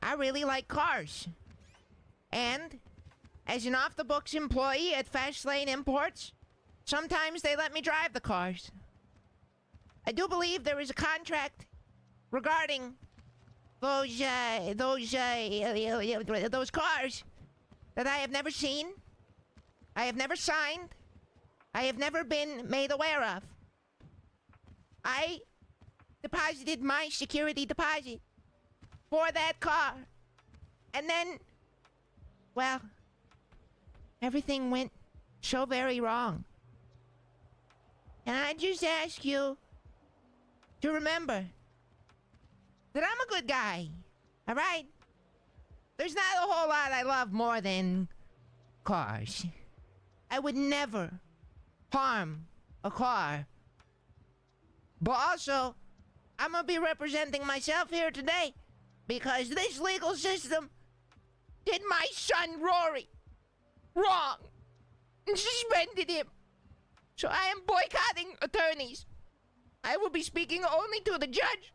B: I really like cars. And as an off-the-books employee at Fast Lane Imports, sometimes they let me drive the cars. I do believe there is a contract regarding those cars that I have never seen, I have never signed, I have never been made aware of. I deposited my security deposit for that car, and then, well, everything went so very wrong. And I just ask you to remember that I'm a good guy, all right? There's not a whole lot I love more than cars. I would never harm a car. But also, I'm gonna be representing myself here today because this legal system did my son Rory wrong and suspended him. So I am boycotting attorneys. I will be speaking only to the judge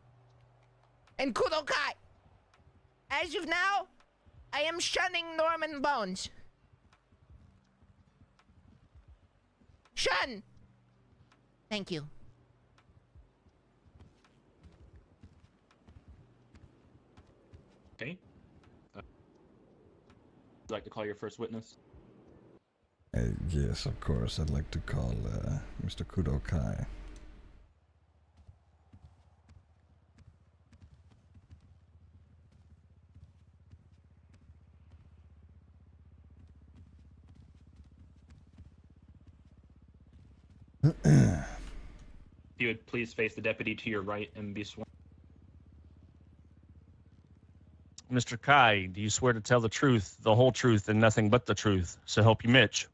B: and Kudo Kai. As of now, I am shunning Norman Bones. Shun! Thank you.
F: Okay. Would you like to call your first witness?
T: Yes, of course. I'd like to call Mr. Kudo Kai.
F: If you would please face the deputy to your right and be sworn.
R: Mr. Kai, do you swear to tell the truth, the whole truth, and nothing but the truth? So help you, Mitch.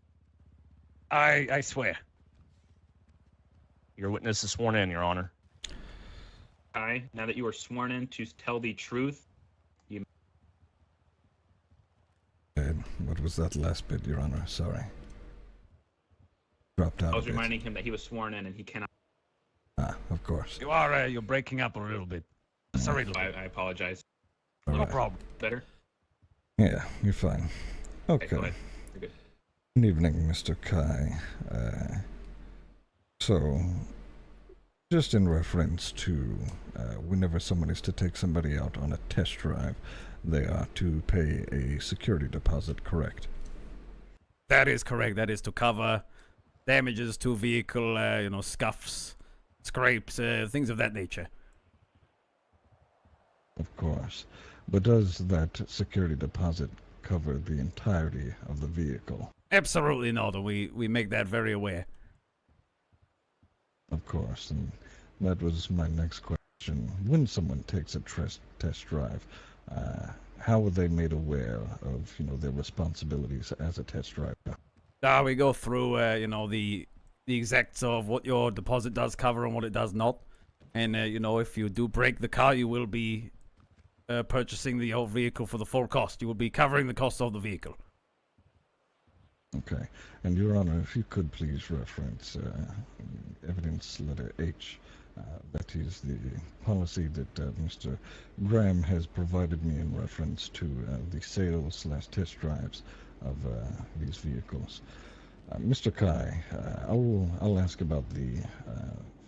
C: I swear.
R: Your witness is sworn in, Your Honor.
F: Kai, now that you are sworn in to tell the truth, you.
T: What was that last bit, Your Honor? Sorry. Dropped out.
F: I was reminding him that he was sworn in and he cannot.
T: Ah, of course.
C: You're breaking up a little bit. Sorry.
F: I apologize.
C: No problem.
F: Better?
T: Yeah, you're fine. Okay.
F: Go ahead. You're good.
T: Good evening, Mr. Kai. So, just in reference to whenever someone is to take somebody out on a test drive, they are to pay a security deposit, correct?
D: That is correct. That is to cover damages to vehicle, scuffs, scrapes, things of that nature.
T: Of course. But does that security deposit cover the entirety of the vehicle?
D: Absolutely not. We make that very aware.
T: Of course, and that was my next question. When someone takes a test drive, how are they made aware of, their responsibilities as a test driver?
D: We go through, the exacts of what your deposit does cover and what it does not. And, if you do break the car, you will be purchasing the whole vehicle for the full cost. You will be covering the cost of the vehicle.
T: Okay. And, Your Honor, if you could please reference evidence letter H. That is the policy that Mr. Graham has provided me in reference to the sales/test drives of these vehicles. Mr. Kai, I'll ask about the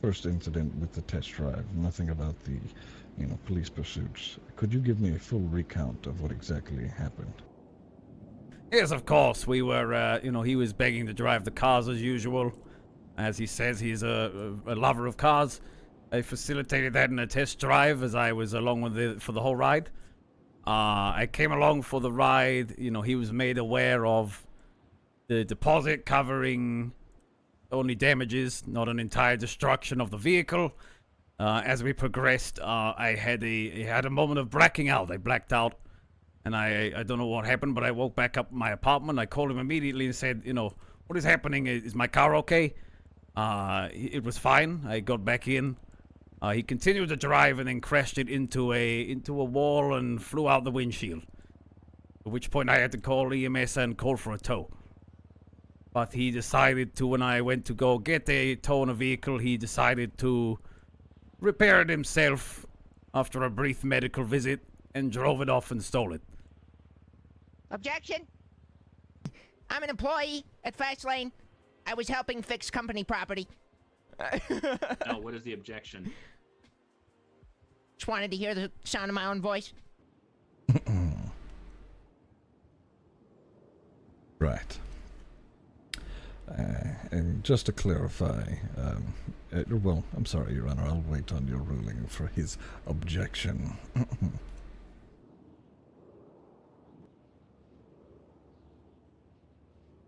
T: first incident with the test drive, nothing about the, police pursuits. Could you give me a full recount of what exactly happened?
D: Yes, of course. We were, he was begging to drive the cars as usual. As he says, he's a lover of cars. I facilitated that in a test drive as I was along with for the whole ride. I came along for the ride. He was made aware of the deposit covering only damages, not an entire destruction of the vehicle. As we progressed, I had a moment of blacking out. I blacked out, and I don't know what happened, but I woke back up in my apartment. I called him immediately and said, what is happening? Is my car okay? It was fine. I got back in. He continued to drive and then crashed it into a wall and flew out the windshield. At which point I had to call EMS and call for a tow. But he decided to, when I went to go get a tow in a vehicle, he decided to repair it himself after a brief medical visit and drove it off and stole it.
B: Objection! I'm an employee at Fast Lane. I was helping fix company property.
F: No, what is the objection?
B: Just wanted to hear the sound of my own voice.
T: Right. And just to clarify, well, I'm sorry, Your Honor, I'll wait on your ruling for his objection.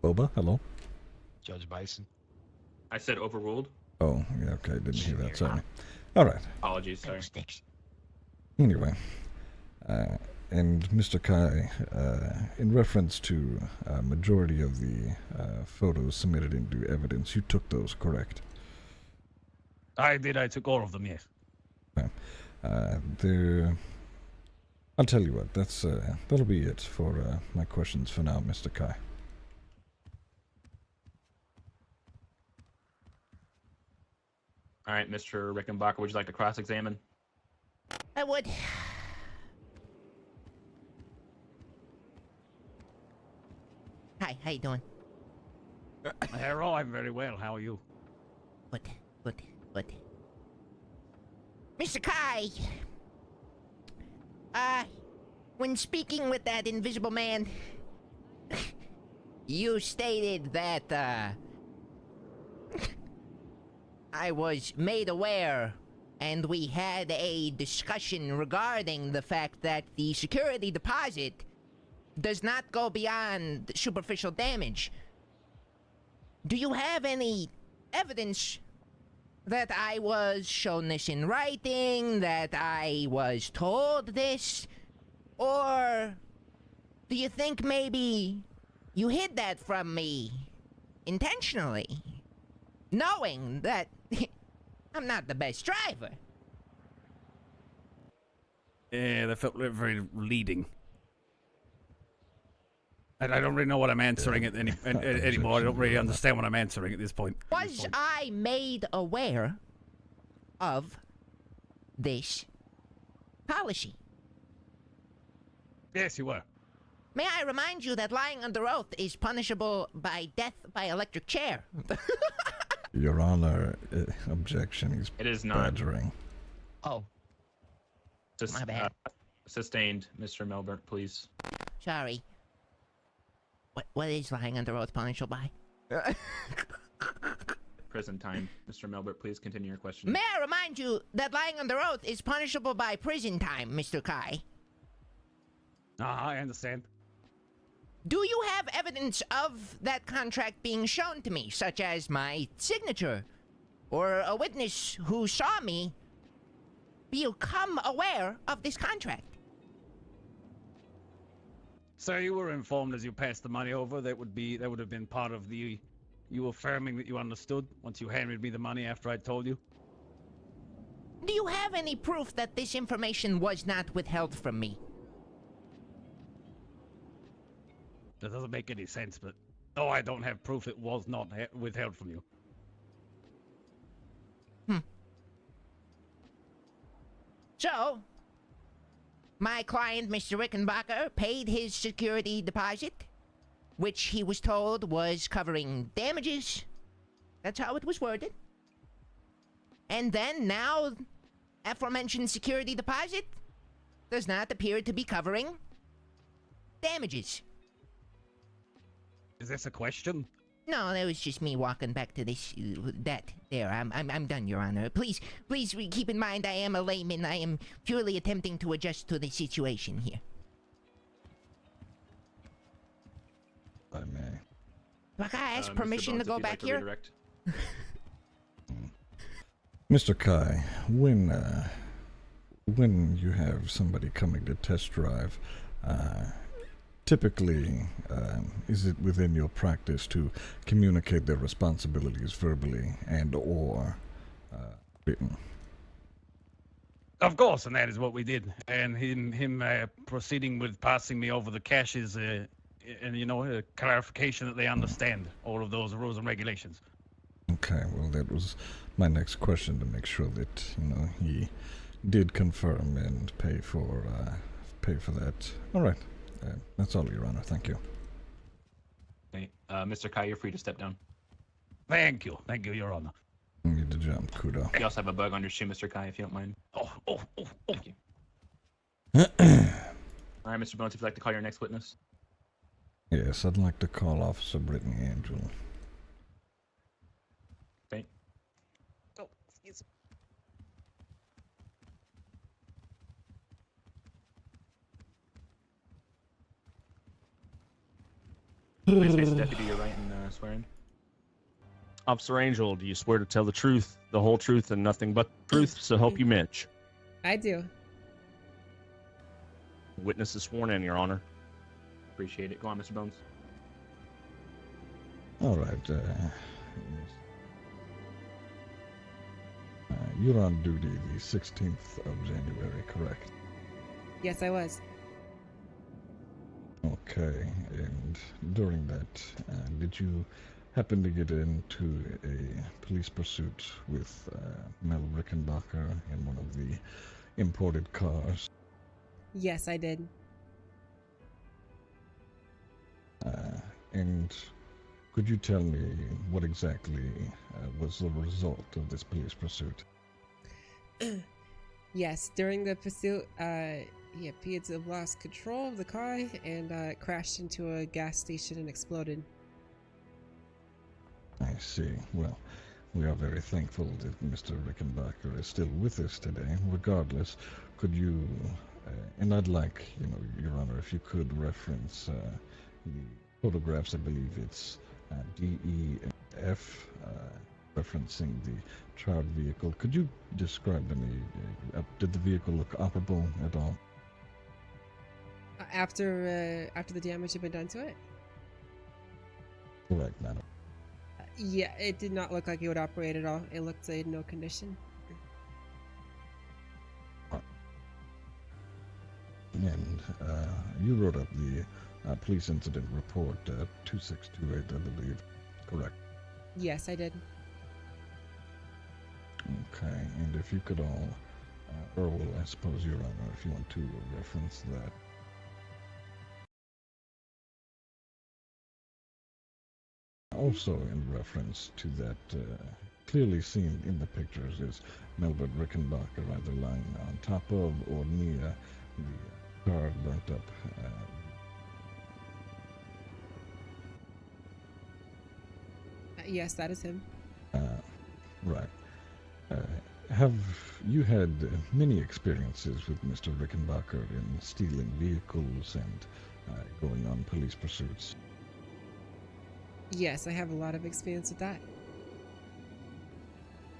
T: Boba, hello?
Q: Judge Bison.
F: I said overruled.
T: Oh, yeah, okay, didn't hear that, sorry. All right.
F: Apologies, sorry.
T: Anyway, and Mr. Kai, in reference to a majority of the photos submitted into evidence, you took those, correct?
C: I did. I took all of them, yes.
T: Okay. I'll tell you what, that'll be it for my questions for now, Mr. Kai.
F: All right, Mr. Rickenbacker, would you like to cross-examine?
B: I would. Hi, how you doing?
C: Hello, I'm very well. How are you?
B: Good. Mr. Kai! When speaking with that invisible man, you stated that, I was made aware and we had a discussion regarding the fact that the security deposit does not go beyond superficial damage. Do you have any evidence that I was shown this in writing, that I was told this? Or do you think maybe you hid that from me intentionally, knowing that I'm not the best driver?
D: Yeah, that felt very leading. I don't really know what I'm answering anymore. I don't really understand what I'm answering at this point.
B: Was I made aware of this policy?
C: Yes, you were.
B: May I remind you that lying under oath is punishable by death by electric chair?
T: Your Honor, objection. He's
F: It is not.
T: badgering.
B: Oh. My bad.
F: Sustained, Mr. Melbourne, please.
B: Sorry. What is lying under oath punishable by?
F: Prison time. Mr. Melbourne, please continue your question.
B: May I remind you that lying under oath is punishable by prison time, Mr. Kai?
C: I understand.
B: Do you have evidence of that contract being shown to me, such as my signature, or a witness who saw me become aware of this contract?
C: So you were informed as you passed the money over that would have been part of you affirming that you understood once you handed me the money after I told you?
B: Do you have any proof that this information was not withheld from me?
C: That doesn't make any sense, but no, I don't have proof it was not withheld from you.
B: So, my client, Mr. Rickenbacker, paid his security deposit, which he was told was covering damages. That's how it was worded. And then now, aforementioned security deposit does not appear to be covering damages.
C: Is this a question?
B: No, that was just me walking back to this, I'm done, Your Honor. Please keep in mind I am a layman. I am purely attempting to adjust to the situation here.
T: I may.
B: But I ask permission to go back here?
T: Mr. Kai, when you have somebody coming to test drive, typically, is it within your practice to communicate their responsibilities verbally and or written?
C: Of course, and that is what we did. And him proceeding with passing me over the cash is, a clarification that they understand all of those rules and regulations.
T: Okay, well, that was my next question, to make sure that he did confirm and pay for that. All right. That's all, Your Honor. Thank you.
F: Okay, Mr. Kai, you're free to step down.
C: Thank you, Your Honor.
T: You need to jump, Kudo.
F: You also have a bug on your shoe, Mr. Kai, if you don't mind.
C: Oh.
F: Thank you. All right, Mr. Bones, if you'd like to call your next witness.
T: Yes, I'd like to call Officer Brittany Angel.
F: Okay.
A: Oh, excuse me.
F: Please face the deputy to your right and swear in.
R: Officer Angel, do you swear to tell the truth, the whole truth, and nothing but the truth, so help you Mitch?
O: I do.
R: Witness is sworn in, Your Honor.
F: Appreciate it. Go on, Mr. Bones.
T: All right. You're on duty the 16th of January, correct?
O: Yes, I was.
T: Okay, and during that, did you happen to get into a police pursuit with Mel Rickenbacker in one of the imported cars?
O: Yes, I did.
T: And could you tell me what exactly was the result of this police pursuit?
O: Yes, during the pursuit, he appeared to have lost control of the car and crashed into a gas station and exploded.
T: I see. Well, we are very thankful that Mr. Rickenbacker is still with us today. Regardless, could you, and I'd like, Your Honor, if you could reference the photographs. I believe it's D, E, and F, referencing the charred vehicle. Could you describe any? Did the vehicle look operable at all?
O: After the damage had been done to it?
T: Correct, madam.
O: Yeah, it did not look like it would operate at all. It looked in no condition.
T: And you wrote up the police incident report 2628, I believe. Correct.
O: Yes, I did.
T: Okay, and if you could all, or well, I suppose, Your Honor, if you want to reference that. Also in reference to that, clearly seen in the pictures is Melvin Rickenbacker either lying on top of or near the car burnt up.
O: Yes, that is him.
T: Right. Have you had many experiences with Mr. Rickenbacker in stealing vehicles and going on police pursuits?
O: Yes, I have a lot of experience with that.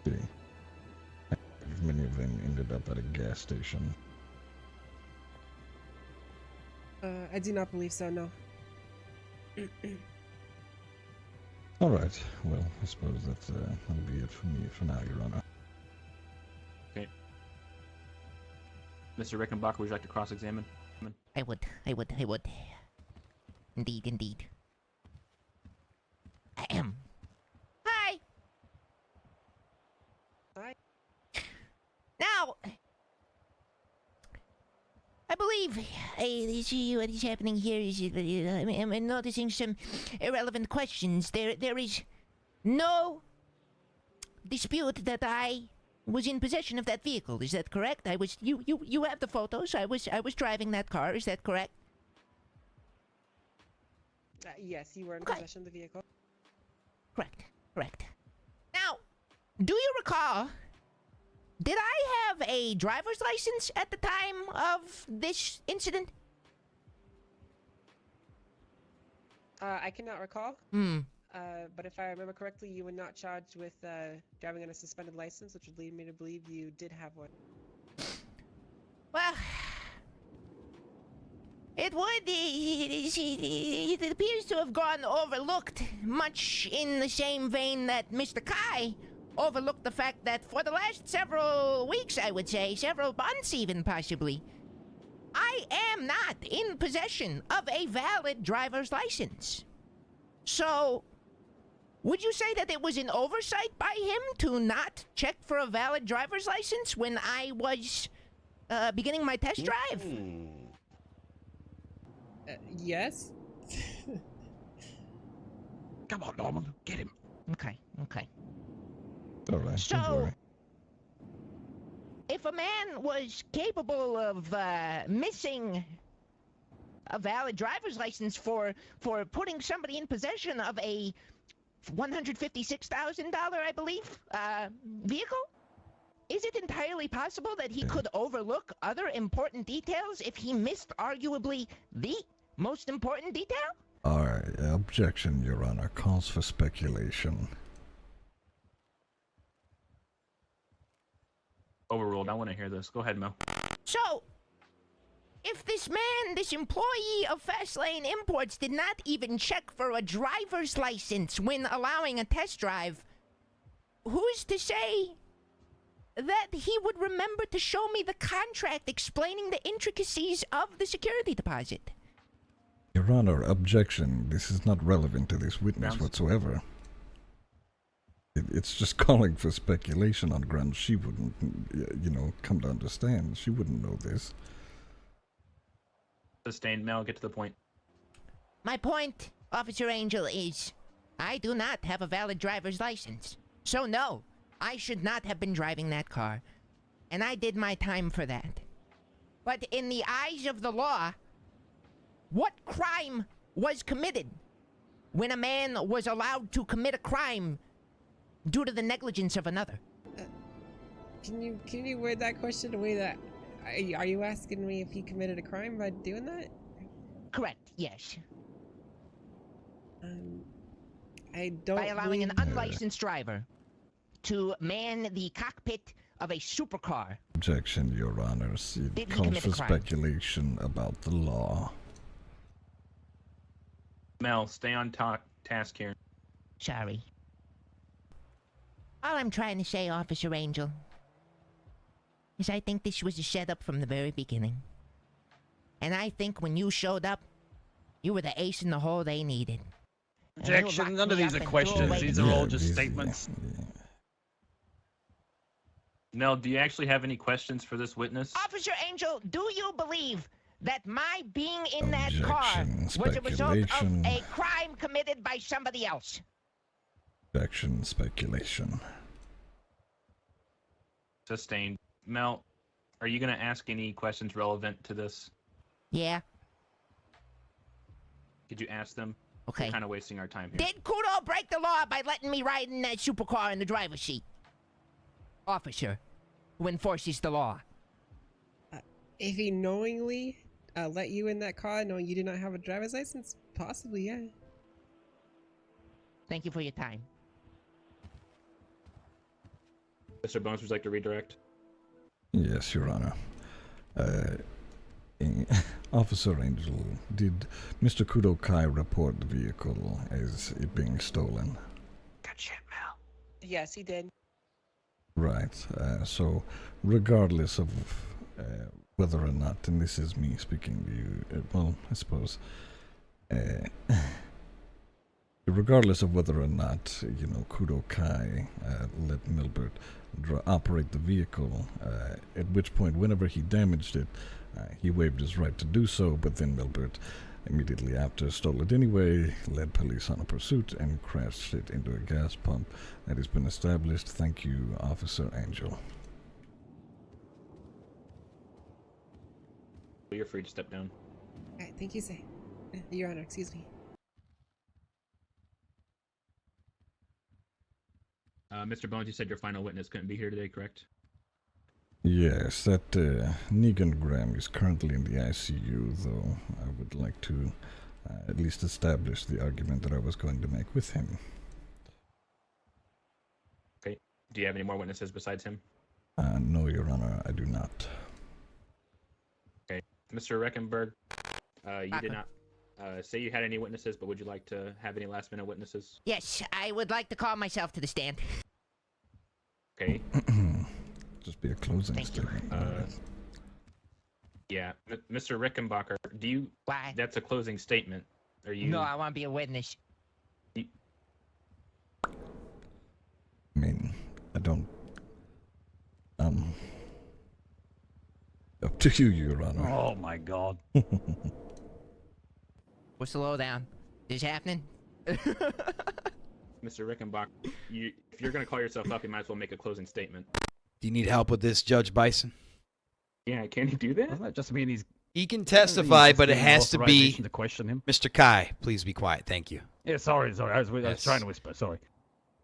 T: See. Many of them ended up at a gas station.
O: I do not believe so, no.
T: All right. Well, I suppose that'll be it for me for now, Your Honor.
F: Okay. Mr. Rickenbacker, would you like to cross-examine?
B: I would. Indeed. Ahem. Hi!
O: Hi.
B: Now, I believe what is happening here is I'm noticing some irrelevant questions. There is no dispute that I was in possession of that vehicle. Is that correct? You have the photos. I was driving that car. Is that correct?
O: Yes, you were in possession of the vehicle.
B: Correct. Now, do you recall, did I have a driver's license at the time of this incident?
O: I cannot recall. But if I remember correctly, you were not charged with driving on a suspended license, which would lead me to believe you did have one.
B: Well, it would. It appears to have gone overlooked, much in the same vein that Mr. Kai overlooked the fact that for the last several weeks, I would say, several months even possibly, I am not in possession of a valid driver's license. So, would you say that it was an oversight by him to not check for a valid driver's license when I was beginning my test drive?
O: Yes.
C: Come on, Norman, get him.
B: Okay.
T: All right,
B: So,
T: don't worry.
B: if a man was capable of missing a valid driver's license for putting somebody in possession of a $156,000, I believe, vehicle, is it entirely possible that he could overlook other important details if he missed arguably the most important detail?
T: All right, objection, Your Honor, calls for speculation.
F: Overruled. I want to hear this. Go ahead, Mel.
B: So, if this employee of Fastlane Imports did not even check for a driver's license when allowing a test drive, who's to say that he would remember to show me the contract explaining the intricacies of the security deposit?
T: Your Honor, objection. This is not relevant to this witness whatsoever. It's just calling for speculation on grounds she wouldn't, come to understand. She wouldn't know this.
F: Sustained, Mel. Get to the point.
B: My point, Officer Angel, is I do not have a valid driver's license. So no, I should not have been driving that car. And I did my time for that. But in the eyes of the law, what crime was committed when a man was allowed to commit a crime due to the negligence of another.
O: Can you word that question the way that... Are you asking me if he committed a crime by doing that?
B: Correct, yes.
O: I don't
B: By allowing an
O: believe-
B: unlicensed driver to man the cockpit of a supercar.
T: Objection, Your Honors. It
B: Did he
T: calls
B: commit
T: for
B: a crime?
T: speculation about the law.
F: Mel, stay on task here.
B: Sorry. All I'm trying to say, Officer Angel, is I think this was a setup from the very beginning. And I think when you showed up, you were the ace in the hole they needed. And you
C: Objection.
B: locked
C: None of
B: me
C: these
B: up
C: are
B: and
C: questions.
B: threw away
C: These
B: the
C: are
B: key.
C: all just statements.
F: Mel, do you actually have any questions for this witness?
B: Officer Angel, do you believe that my being in that car
T: Objection,
B: was a result of
T: speculation.
B: a crime committed by somebody else?
T: Objection, speculation.
F: Sustained. Mel, are you going to ask any questions relevant to this?
B: Yeah.
F: Could you ask them?
B: Okay.
F: We're kind of wasting our time here.
B: Did Kudo break the law by letting me ride in that supercar in the driver's seat? Officer who enforces the law.
O: If he knowingly let you in that car knowing you did not have a driver's license, possibly, yeah.
B: Thank you for your time.
F: Mr. Bones, would you like to redirect?
T: Yes, Your Honor. Officer Angel, did Mr. Kudo Kai report the vehicle as it being stolen?
B: Good shit, Mel.
A: Yes, he did.
T: Right. So, regardless of whether or not, and this is me speaking to you, well, I suppose, regardless of whether or not, you know, Kudo Kai let Milbert operate the vehicle, at which point, whenever he damaged it, he waived his right to do so, but then Milbert immediately after stole it anyway, led police on a pursuit, and crashed it into a gas pump. That has been established. Thank you, Officer Angel.
F: You're free to step down.
O: Alright, thank you, sir. Your Honor, excuse me.
F: Mr. Bones, you said your final witness couldn't be here today, correct?
T: Yes, that Negan Graham is currently in the ICU, though I would like to at least establish the argument that I was going to make with him.
F: Okay. Do you have any more witnesses besides him?
T: No, Your Honor, I do not.
F: Okay. Mr. Reckenberg, you did not say you had any witnesses, but would you like to have any last-minute witnesses?
B: Yes, I would like to call myself to the stand.
F: Okay.
T: Just be a closing statement.
F: Yeah, Mr. Rickenbacker, do you...
B: Why?
F: That's a closing statement. Are you...
B: No, I want to be a witness.
T: I mean, I don't... Up to you, Your Honor.
C: Oh my God.
B: What's the lowdown? This happening?
F: Mr. Rickenbacker, if you're going to call yourself up, you might as well make a closing statement.
U: Do you need help with this, Judge Bison?
F: Yeah, can he do that?
C: Doesn't that just mean he's...
U: He can testify, but it has to be...
C: authorization to question him?
U: Mr. Kai, please be quiet. Thank you.
C: Yeah, sorry. I was
U: Yes.
C: trying to whisper. Sorry.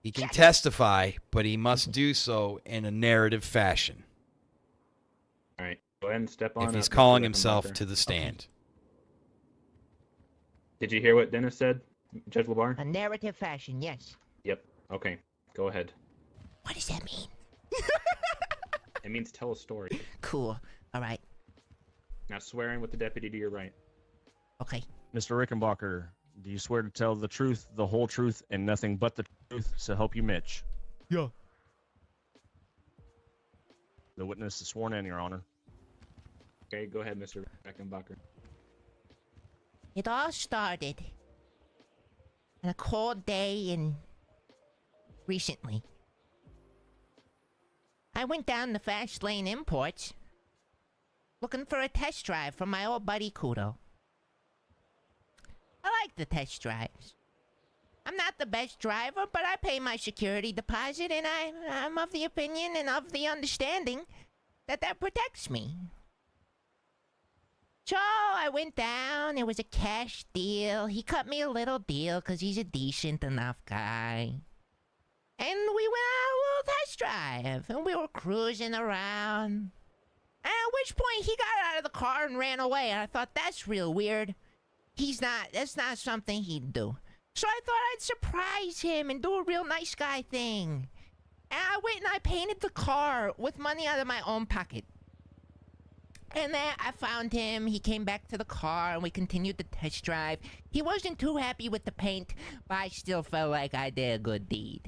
U: He can testify, but he must do so in a narrative fashion.
F: All right, go ahead and step on
U: If he's
F: up, Mr.
U: calling himself
F: Rickenbacker.
U: to the stand.
F: Did you hear what Dennis said, Judge LeBar?
B: A narrative fashion, yes.
F: Yep. Okay, go ahead.
B: What does that mean?
F: It means tell a story.
B: Cool. All right.
F: Now swear in with the deputy to your right.
B: Okay.
R: Mr. Rickenbacker, do you swear to tell the truth, the whole truth, and nothing but the truth, so help you Mitch?
M: Yeah.
R: The witness is sworn in, Your Honor.
F: Okay, go ahead, Mr. Rickenbacker.
B: It all started on a cold day recently. I went down the Fast Lane Imports looking for a test drive from my old buddy Kudo. I like the test drives. I'm not the best driver, but I pay my security deposit, and I'm of the opinion and of the understanding that protects me. So I went down. It was a cash deal. He cut me a little deal because he's a decent enough guy. And we went on a little test drive. And we were cruising around. And at which point he got out of the car and ran away. And I thought, that's real weird. That's not something he'd do. So I thought I'd surprise him and do a real nice guy thing. And I went and I painted the car with money out of my own pocket. And then I found him. He came back to the car and we continued the test drive. He wasn't too happy with the paint, but I still felt like I did a good deed.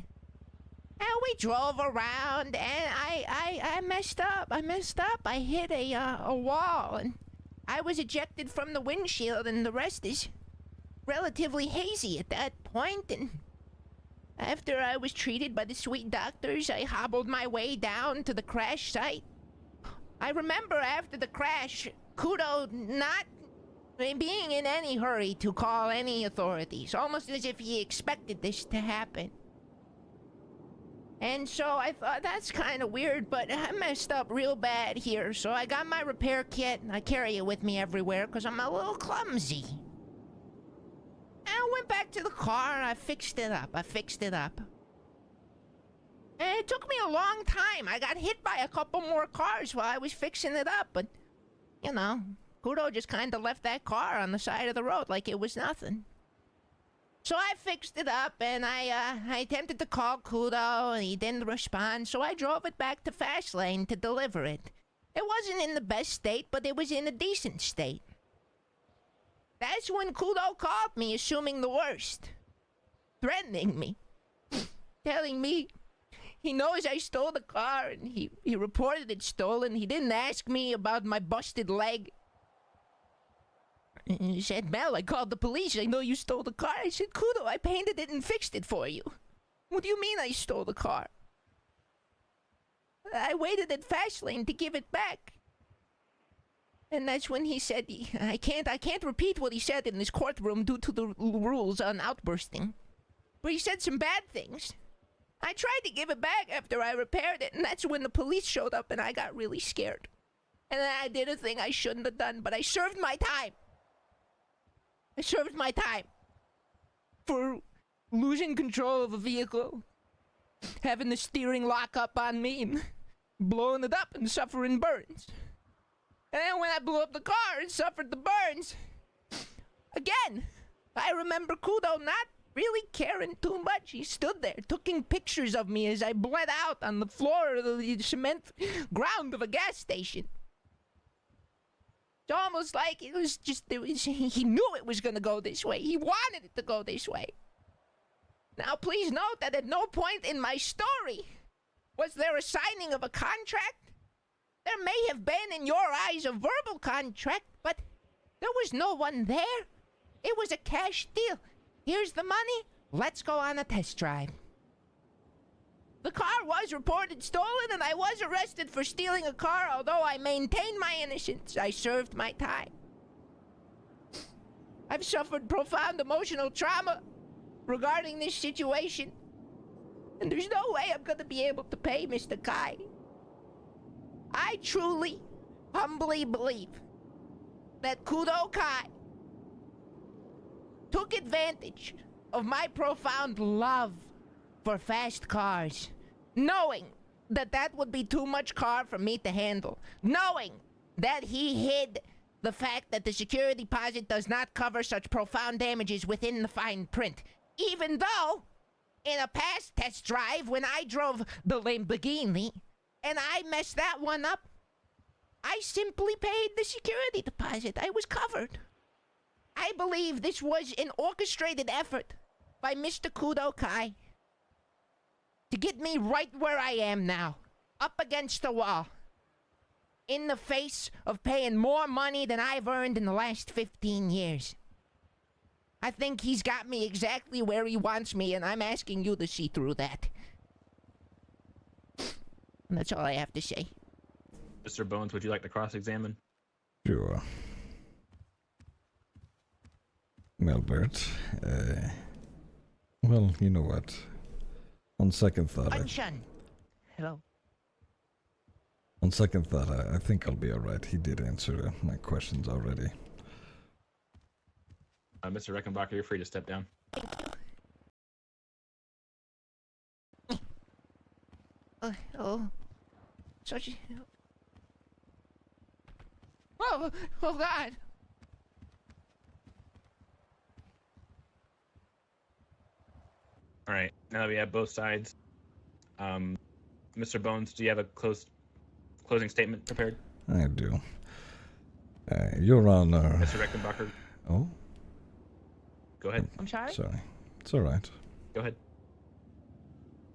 B: And we drove around and I messed up. I hit a wall and I was ejected from the windshield, and the rest is relatively hazy at that point. And after I was treated by the sweet doctors, I hobbled my way down to the crash site. I remember after the crash, Kudo not being in any hurry to call any authorities, almost as if he expected this to happen. And so I thought, that's kind of weird, but I messed up real bad here. So I got my repair kit, and I carry it with me everywhere because I'm a little clumsy. And I went back to the car, and I fixed it up. And it took me a long time. I got hit by a couple more cars while I was fixing it up, but, you know, Kudo just kind of left that car on the side of the road like it was nothing. So I fixed it up, and I attempted to call Kudo, and he didn't respond, so I drove it back to Fast Lane to deliver it. It wasn't in the best state, but it was in a decent state. That's when Kudo called me, assuming the worst. Threatening me. Telling me he knows I stole the car, and he reported it stolen. He didn't ask me about my busted leg. And he said, Mel, I called the police. I know you stole the car. I said, Kudo, I painted it and fixed it for you. What do you mean I stole the car? I waited at Fast Lane to give it back. And that's when he said, I can't repeat what he said in this courtroom due to the rules on outbursting. But he said some bad things. I tried to give it back after I repaired it, and that's when the police showed up and I got really scared. And then I did a thing I shouldn't have done, but I served my time. I served my time for losing control of a vehicle, having the steering lock up on me, and blowing it up and suffering burns. And then when I blew up the car and suffered the burns, again, I remember Kudo not really caring too much. He stood there taking pictures of me as I bled out on the floor of the cement ground of a gas station. It's almost like he knew it was going to go this way. He wanted it to go this way. Now, please note that at no point in my story was there a signing of a contract. There may have been, in your eyes, a verbal contract, but there was no one there. It was a cash deal. Here's the money. Let's go on a test drive. The car was reported stolen, and I was arrested for stealing a car, although I maintained my innocence. I served my time. I've suffered profound emotional trauma regarding this situation, and there's no way I'm gonna be able to pay Mr. Kai. I truly, humbly believe that Kudo Kai took advantage of my profound love for fast cars, knowing that that would be too much car for me to handle, knowing that he hid the fact that the security deposit does not cover such profound damages within the fine print, even though in a past test drive when I drove the Lamborghini and I messed that one up, I simply paid the security deposit. I was covered. I believe this was an orchestrated effort by Mr. Kudo Kai to get me right where I am now, up against the wall, in the face of paying more money than I've earned in the last 15 years. I think he's got me exactly where he wants me, and I'm asking you to see through that. And that's all I have to say.
F: Mr. Bones, would you like to cross-examine?
T: Sure. Melbert, well, you know what? On second thought,
B: Unshan. Hello.
T: On second thought, I think I'll be alright. He did answer my questions already.
F: Mr. Reckenbacher, you're free to step down.
B: Oh. Such. Oh, oh God.
F: All right. Now that we have both sides, Mr. Bones, do you have a closing statement prepared?
T: I do. Your Honor.
F: Mr. Reckenbacher.
T: Oh?
F: Go ahead.
A: I'm sorry?
T: Sorry. It's alright.
F: Go ahead.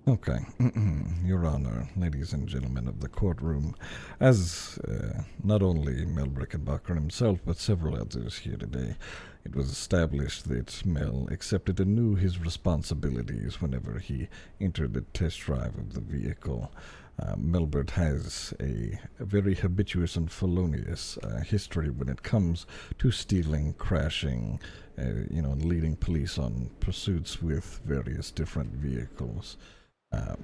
T: Okay. Your Honor, ladies and gentlemen of the courtroom, as not only Mel Rickenbacker himself, but several others here today, it was established that Mel accepted anew his responsibilities whenever he entered the test drive of the vehicle. Melbert has a very habituous and felonious history when it comes to stealing, crashing, leading police on pursuits with various different vehicles.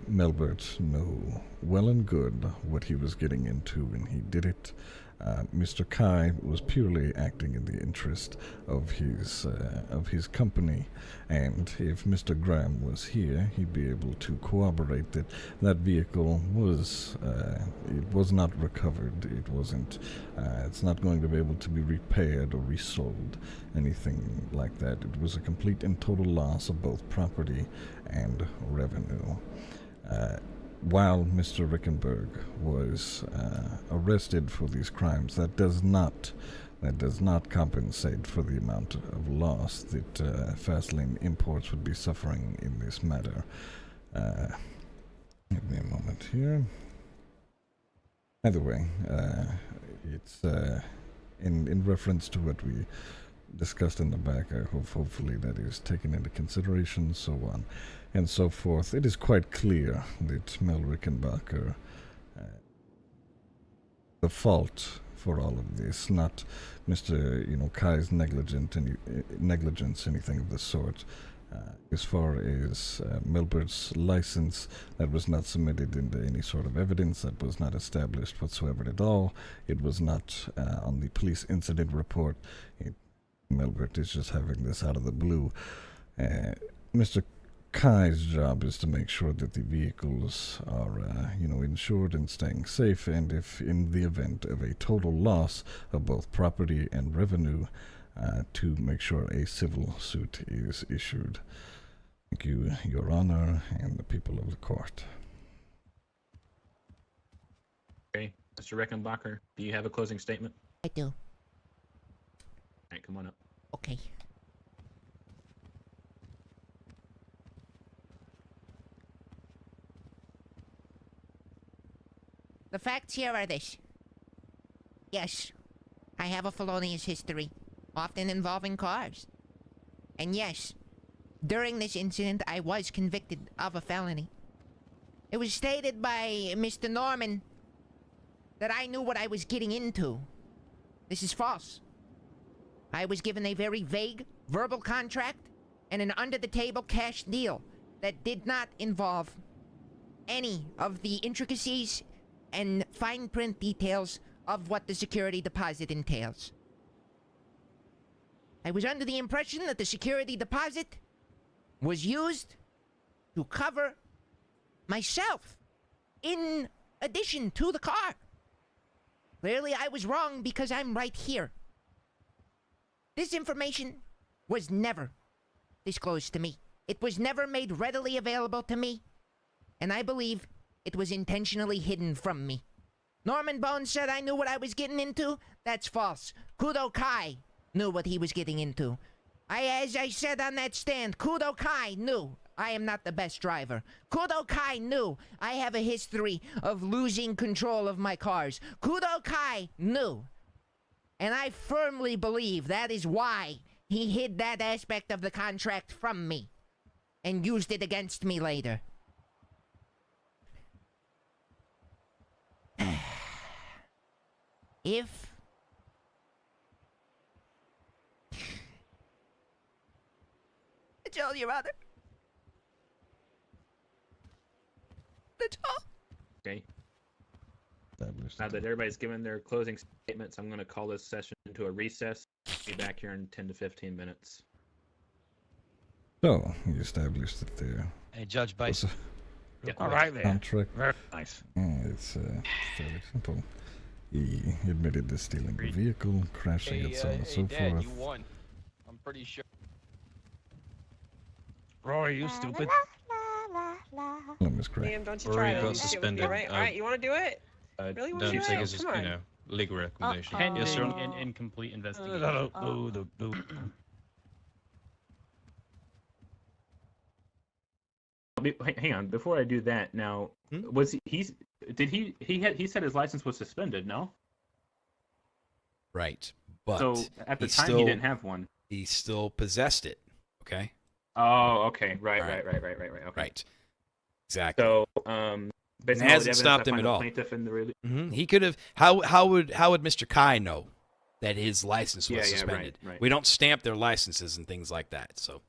T: Melbert knew well and good what he was getting into when he did it. Mr. Kai was purely acting in the interest of his company, and if Mr. Graham was here, he'd be able to corroborate that that vehicle was not recovered. It wasn't. It's not going to be able to be repaired or resold, anything like that. It was a complete and total loss of both property and revenue. While Mr. Rickenberg was arrested for these crimes, that does not compensate for the amount of loss that Fastlane Imports would be suffering in this matter. Give me a moment here. Either way, it's in reference to what we discussed in the back. I hope hopefully that is taken into consideration, so on and so forth. It is quite clear that Mel Rickenbacker, the fault for all of this, not Mr. Kai's negligence, anything of the sort. As far as Melbert's license, that was not submitted into any sort of evidence. That was not established whatsoever at all. It was not on the police incident report. Melbert is just having this out of the blue. Mr. Kai's job is to make sure that the vehicles are, insured and staying safe, and if in the event of a total loss of both property and revenue, to make sure a civil suit is issued. Thank you, Your Honor, and the people of the court.
F: Okay, Mr. Reckenbacher, do you have a closing statement?
B: I do.
F: All right, come on up.
B: Okay. The facts here are this. Yes, I have a felonious history, often involving cars. And yes, during this incident, I was convicted of a felony. It was stated by Mr. Norman that I knew what I was getting into. This is false. I was given a very vague verbal contract and an under-the-table cash deal that did not involve any of the intricacies and fine print details of what the security deposit entails. I was under the impression that the security deposit was used to cover myself in addition to the car. Clearly, I was wrong because I'm right here. This information was never disclosed to me. It was never made readily available to me, and I believe it was intentionally hidden from me. Norman Bones said I knew what I was getting into. That's false. Kudo Kai knew what he was getting into. As I said on that stand, Kudo Kai knew I am not the best driver. Kudo Kai knew I have a history of losing control of my cars. Kudo Kai knew. And I firmly believe that is why he hid that aspect of the contract from me and used it against me later. If that's all, Your Honor. That's all.
F: Okay.
I: established.
F: Now that everybody's given their closing statements, I'm going to call this session into a recess. Be back here in 10 to 15 minutes.
T: So, you established that there.
V: Hey, Judge Bison.
F: Yeah.
C: All right, there.
T: Contract.
C: Very nice.
T: It's fairly simple. He admitted to stealing the vehicle, crashing it, so on and so
Q: Dad,
T: forth.
Q: you won. I'm pretty sure.
C: Rory, you stupid.
T: Hello, Miss Gray.
A: Liam, don't you
N: Rory
A: try to
N: got
A: do it with me,
N: suspended.
A: right? All right, you want to do it? Really want to
N: Don't
A: do
N: take
A: it?
N: as
A: Come on.
N: legal recommendation.
A: Pending
N: Yes, sir.
H: An incomplete investigation.
F: Hang on, before I do that, now was he said his license was suspended? No.
U: Right, but
F: So at the time
U: still,
F: he didn't have one.
U: He still possessed it. Okay.
F: Oh, okay, right. Okay.
U: Right. Exactly.
F: So, based
U: It
F: on all the
U: hasn't
F: evidence,
U: stopped
F: I
U: him
F: find
U: at
F: the
U: all.
F: plaintiff in the
U: He could have. How would Mr. Kai know that his license was
F: Yeah,
U: suspended?
F: right.
U: We don't stamp their licenses and things like that. So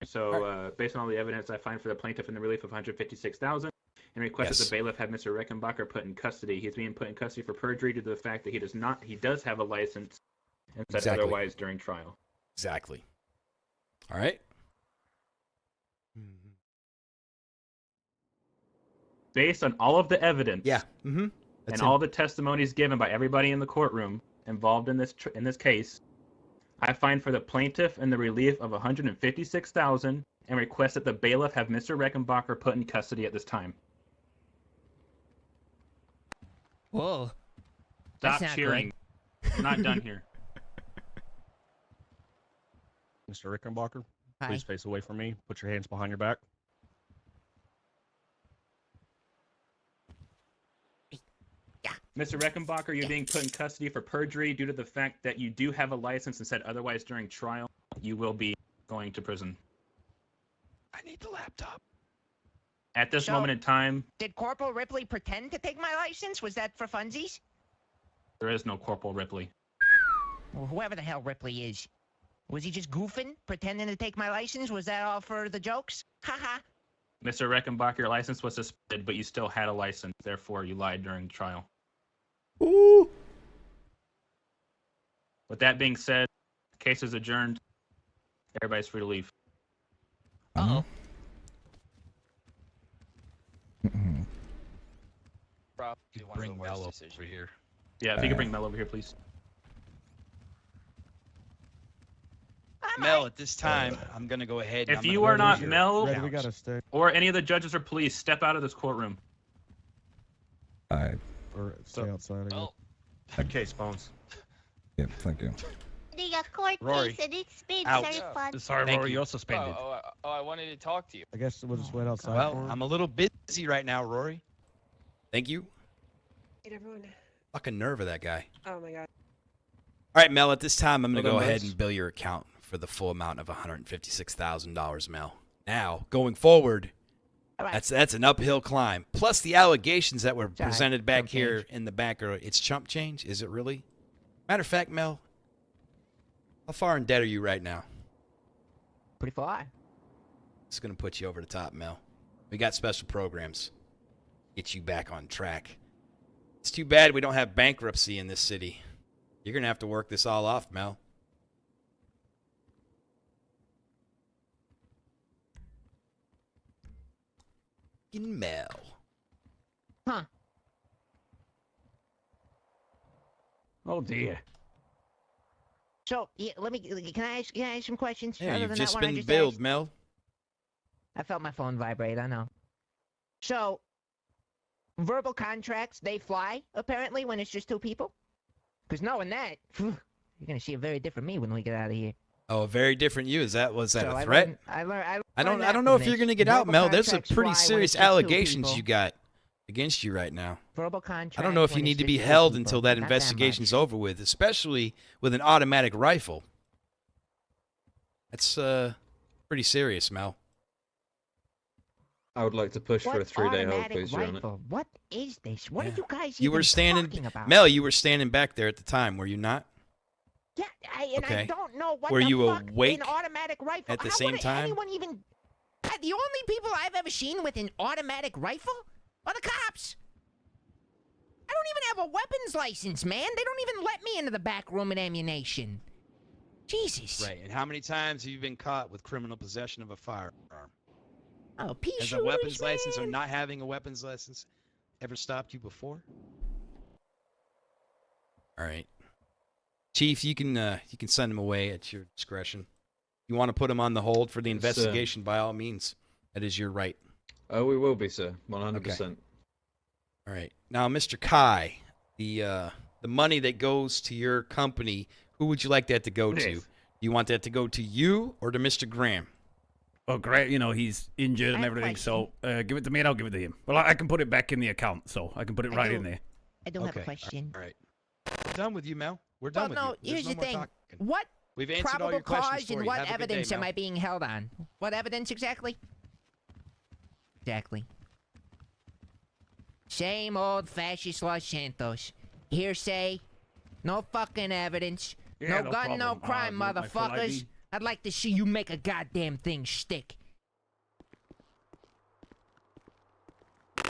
F: So, based on all the evidence, I find for the plaintiff in the relief of $156,000 and request that
U: Yes.
F: the bailiff have Mr. Reckenbacher put in custody. He's being put in custody for perjury due to the fact that he does have a license and said
U: Exactly.
F: otherwise during trial.
U: exactly. All right.
F: Based on all of the evidence,
U: Yeah. Mm-hmm.
F: and all the testimonies given by everybody in the courtroom involved in this case, I find for the plaintiff in the relief of $156,000 and request that the bailiff have Mr. Reckenbacher put in custody at this time.
B: Whoa.
F: Stop
B: That's not
F: cheering. We're not done here.
R: Mr. Rickenbacker,
B: Hi.
R: please face away from me. Put your hands behind your back.
F: Mr. Reckenbacher, you're being put in custody for perjury due to the fact that you do have a license and said otherwise during trial. You will be going to prison.
V: I need the laptop.
F: At this
B: So-
F: moment in time,
B: Did Corporal Ripley pretend to take my license? Was that for funsies?
F: there is no Corporal Ripley.
B: Well, whoever the hell Ripley is. Was he just goofing, pretending to take my license? Was that all for the jokes? Haha.
F: Mr. Reckenbacher, your license was suspended, but you still had a license. Therefore, you lied during trial.
U: Ooh.
F: With that being said, case is adjourned. Everybody's free to leave.
B: Uh-oh.
V: Probably one of the worst decisions.
R: over here.
F: Yeah, if you could bring Mel over here, please.
V: Mel, at this time, I'm gonna go ahead. And
F: If you are not Mel
I: Red, we gotta stay.
F: or any of the judges or police, step out of this courtroom.
T: Alright.
I: Or stay outside. I guess.
R: That case, Bones.
T: Yep, thank you.
J: They got court
R: Rory.
J: case and it's been
R: Out.
J: very fun.
C: Sorry,
V: Thank
C: Rory,
V: you.
C: you're suspended.
Q: I wanted to talk to you.
I: I guess we'll just wait outside
V: Well,
I: for him.
V: I'm a little busy right now, Rory.
U: Thank you.
A: Hey, everyone.
U: Fucking nerve of that guy.
A: Oh my god.
U: All right, Mel. At this time, I'm going to
F: Well
U: go
F: done,
U: ahead
F: boys.
U: and bill your account for the full amount of $156,000, Mel. Now, going forward,
B: All right.
U: that's an uphill climb. Plus the allegations that were
B: all right.
U: presented back
B: Chump
U: here
B: change.
U: in the back are it's chump change. Is it really? Matter of fact, Mel, how far in debt are you right now?
B: Pretty far.
U: It's going to put you over the top, Mel. We got special programs. Get you back on track. It's too bad we don't have bankruptcy in this city. You're going to have to work this all off, Mel. Fucking Mel.
B: Huh.
C: Oh dear.
B: So, yeah, can I ask some questions?
U: Yeah,
B: other
U: you've
B: than
U: just
B: that one I
U: been
B: just
U: billed,
B: asked?
U: Mel.
B: I felt my phone vibrate, I know. So, verbal contracts, they fly, apparently, when it's just two people? Because knowing that, you're going to see a very different me when we get out of here.
U: Oh, a very different you. Was that
B: So
U: a
B: I
U: threat?
B: learned- I learned
U: I don't
B: that
U: know
B: from
U: if you're
B: this.
U: going to get out,
B: Verbal
U: Mel. There's some
B: contracts
U: pretty
B: fly when
U: serious
B: it's just two
U: allegations
B: people.
U: you got against you right now.
B: Verbal contracts.
U: I don't know if you
B: when
U: need
B: it's
U: to be
B: just two
U: held
B: people.
U: until that
B: Not
U: investigation's
B: much.
U: over with, especially with an automatic rifle. That's pretty serious, Mel.
N: I would like to push for a
B: What
N: 3-day hold,
B: automatic
N: please, Your Honor.
B: rifle? What is this? What are you guys
U: You
B: even
U: were standing,
B: talking about?
U: Mel. You were standing back there at the time, were you not?
B: Yeah, I
U: Okay.
B: don't know what
U: Were
B: the
U: you
B: fuck
U: awake
B: an automatic rifle.
U: at the
B: How
U: same
B: would
U: time?
B: anyone even? The only people I've ever seen with an automatic rifle are the cops. I don't even have a weapons license, man. They don't even let me into the back room at ammunition. Jesus.
V: Right. And how many times have you been caught with criminal possession of a firearm?
B: Oh, pea
V: Has a
B: shooters,
V: weapons
B: man.
V: license or not having a weapons license ever stopped you before?
U: All right, Chief, you can send him away at your discretion. You want to put him on the hold for the investigation? By all means, that is your right.
N: Oh, we will be, sir. 100%.
U: Okay. All right. Now, Mr. Kai, the money that goes to your company, who would you like that to go to?
C: Yes.
U: You want that to go to you or to Mr. Graham?
D: Oh, great. You know, he's injured and everything, so give it to me and I'll give it to him. Well, I can put it back in the account, so I can put it right in there.
B: I don't have a question.
V: All right. We're done with you, Mel. We're
B: Well,
V: done with
B: no,
V: you. There's
B: here's
V: no
B: the
V: more
B: thing.
V: talking.
B: What
V: We've answered all
B: probable
V: your questions
B: cause
V: for
B: and
V: you.
B: what
V: Have a good day,
B: evidence am
V: Mel.
B: I being held on? What evidence exactly? Exactly. Same old fascist Los Santos. Hearsay. No fucking evidence.
C: Yeah,
B: no
C: no
B: gun, no
C: problem.
B: crime,
C: My full
B: motherfuckers.
C: ID.
B: I'd like to see you make a goddamn thing stick.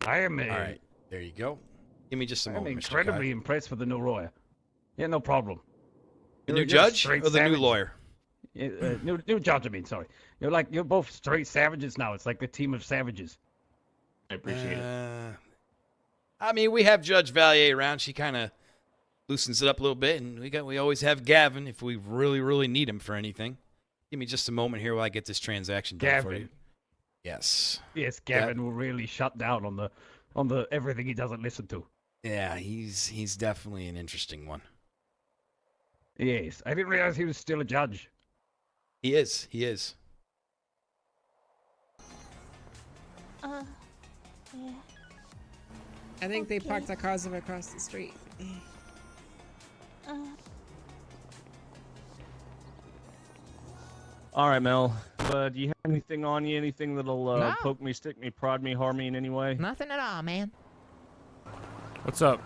C: I am
U: All right. There you go. Give me just a
C: I'm
U: moment, Mr.
C: incredibly
U: Kai.
C: impressed with the new lawyer. Yeah, no problem.
U: The
C: You're
U: new
C: just
U: judge
C: straight
U: or the new
C: savage.
U: lawyer?
C: New judge, I mean, sorry. You're both straight savages now. It's like the team of savages.
F: I appreciate it.
U: I mean, we have Judge Valier around. She kind of loosens it up a little bit, and we always have Gavin if we really need him for anything. Give me just a moment here while I get this transaction done for you.
C: Gavin.
U: Yes.
C: Yes, Gavin will really shut down on the everything he doesn't listen to.
U: Yeah, he's definitely an interesting one.
C: Yes, I didn't realize he was still a judge.
U: He is. He is.
J: Yeah.
O: I think they parked our cars across the street.
G: All right, Mel. Do you have anything on you? Anything that'll
B: No.
G: poke me, stick me, prod me, harm me in any way?
B: Nothing at all, man.
M: What's up?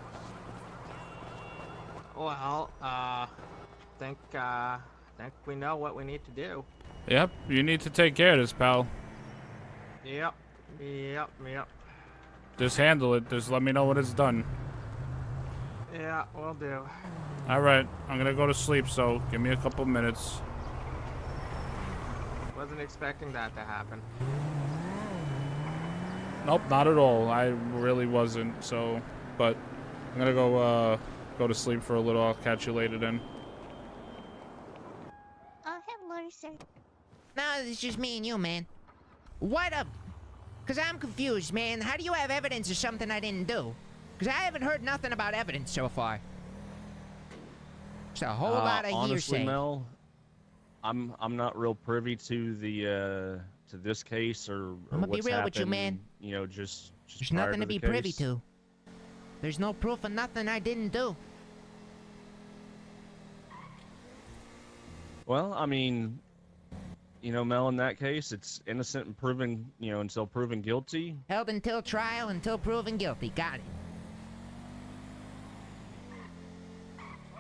H: Well, think we know what we need to do.
M: Yep, you need to take care of this, pal.
H: Yep.
M: Just handle it. Just let me know when it's done.
H: Yeah, will do.
M: All right, I'm gonna go to sleep, so give me a couple minutes.
H: Wasn't expecting that to happen.
M: Nope, not at all. I really wasn't. So, but I'm gonna go to sleep for a little. I'll catch you later then.
J: Hello, sir.
B: No, it's just me and you, man. What up? Cause I'm confused, man. How do you have evidence of something I didn't do? Cause I haven't heard nothing about evidence so far. It's a whole lot of
G: honestly,
B: hearsay.
G: Mel, I'm not real privy to the to this case or
B: I'ma be
G: what's
B: real
G: happened,
B: with you, man.
G: You know, just
B: There's
G: prior
B: nothing to
G: the
B: be privy
G: case.
B: to. There's no proof of nothing I didn't do.
G: Well, I mean, you know, Mel, in that case, it's innocent and proven, you know, until proven guilty.
B: Held until trial, until proven guilty. Got it.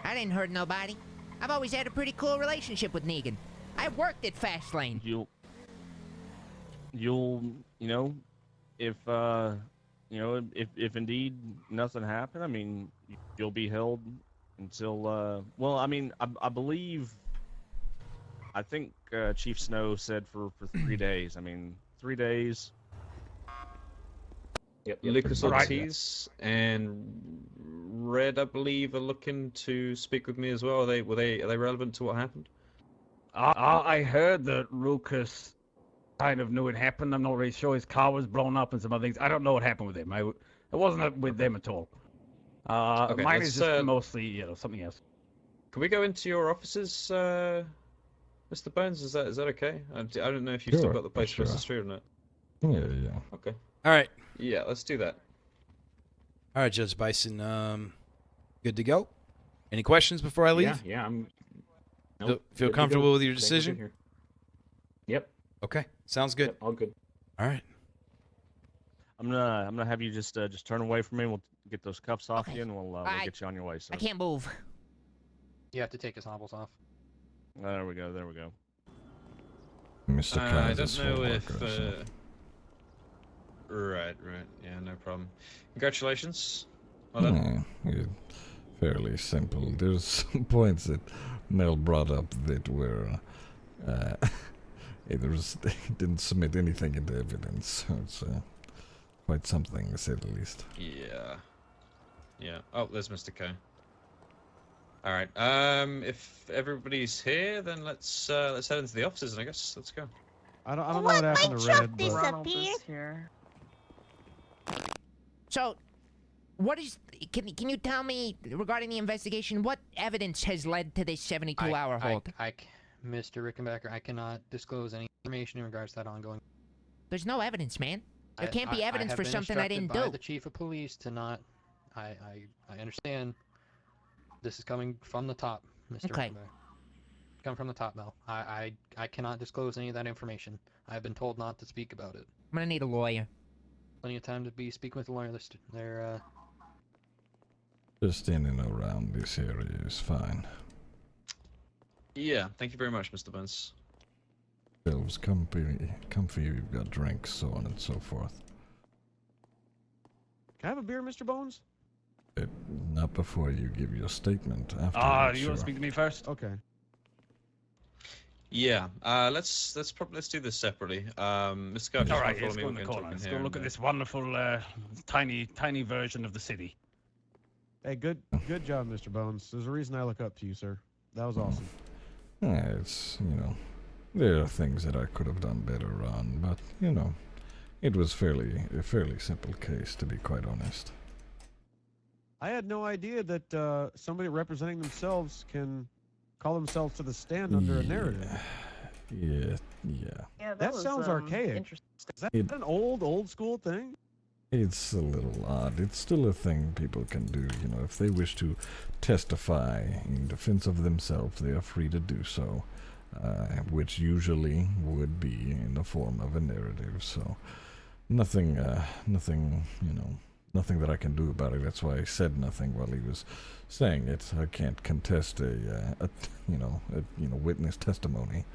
B: I didn't hurt nobody. I've always had a pretty cool relationship with Negan. I worked at Fastlane.
G: You'll, you know, if indeed nothing happened, I mean, you'll be held until, well, I mean, I believe, I think Chief Snow said for 3 days. I mean, 3 days.
N: Yep. Lucas Ortiz and Red, I believe, are looking to speak with me as well. Are they relevant to what happened?
C: I heard that Lucas kind of knew it happened. I'm not really sure. His car was blown up and some other things. I don't know what happened with him. It wasn't with them at all.
N: Okay,
C: mine is
N: let's,
C: just mostly, you know, something else.
N: Can we go into your offices, Mr. Bones? Is that okay? I don't know if you've still
T: Sure,
N: got the place across
T: sure.
N: the street or not.
T: Yeah.
N: Okay.
U: All right.
N: Yeah, let's do that.
U: All right, Judge Bison. Good to go. Any questions before I leave?
F: Yeah, I'm.
U: Feel comfortable with your decision?
F: Yep.
U: Okay, sounds good.
F: Yep, all good.
U: All right.
G: I'm gonna have you just turn away from me. We'll get those cuffs off you, and we'll get you on your way. So
B: I can't move.
H: You have to take his hobbles off.
G: There we go.
T: Mr.
N: I
T: Kaiser's
N: don't know
T: full
N: if.
T: worker, so-
N: Right. Yeah, no problem. Congratulations. Well done.
T: Fairly simple. There's some points that Mel brought up that were, he didn't submit anything into evidence. So it's quite something, to say the least.
N: Yeah. Yeah. Oh, there's Mr. K. All right. If everybody's here, then let's head into the offices. I guess let's go.
I: I don't know what happened to Red, but
L: Ronald is here.
B: So, what is? Can you tell me regarding the investigation? What evidence has led to this 72-hour hold?
K: Mr. Rickenbacker, I cannot disclose any information in regards to that ongoing.
B: There's no evidence, man. There can't be evidence for something I didn't do.
K: By the chief of police to not. I understand. This is coming from the top, Mr.
B: Okay.
K: Rickenbacker. Come from the top, Mel. I cannot disclose any of that information. I've been told not to speak about it.
B: I'm gonna need a lawyer.
K: Plenty of time to be speaking with a lawyer. They're
T: Just in and around this area is fine.
N: Yeah. Thank you very much, Mr. Burns.
T: Selves comfy, we've got drinks, so on and so forth.
I: Can I have a beer, Mr. Bones?
T: Not before you give your statement.
C: Ah, you want to speak to me first?
I: Okay.
N: Yeah. Let's do this separately. Mr. Scott,
C: all right,
N: follow
C: let's
N: me.
C: go in the corner. Let's go look at this wonderful, tiny version of the city.
I: Hey, good job, Mr. Bones. There's a reason I look up to you, sir. That was awesome.
T: Yeah, it's, there are things that I could have done better on, but, it was a fairly simple case, to be quite honest.
I: I had no idea that somebody representing themselves can call themselves to the stand under a narrative.
T: Yeah.
L: Yeah,
I: That
L: was,
I: sounds archaic.
L: Interesting.
I: Is that an old school thing?
T: It's a little odd. It's still a thing people can do, if they wish to testify in defense of themselves, they are free to do so, which usually would be in the form of a narrative, so nothing that I can do about it. That's why I said nothing while he was saying it. I can't contest a witness testimony.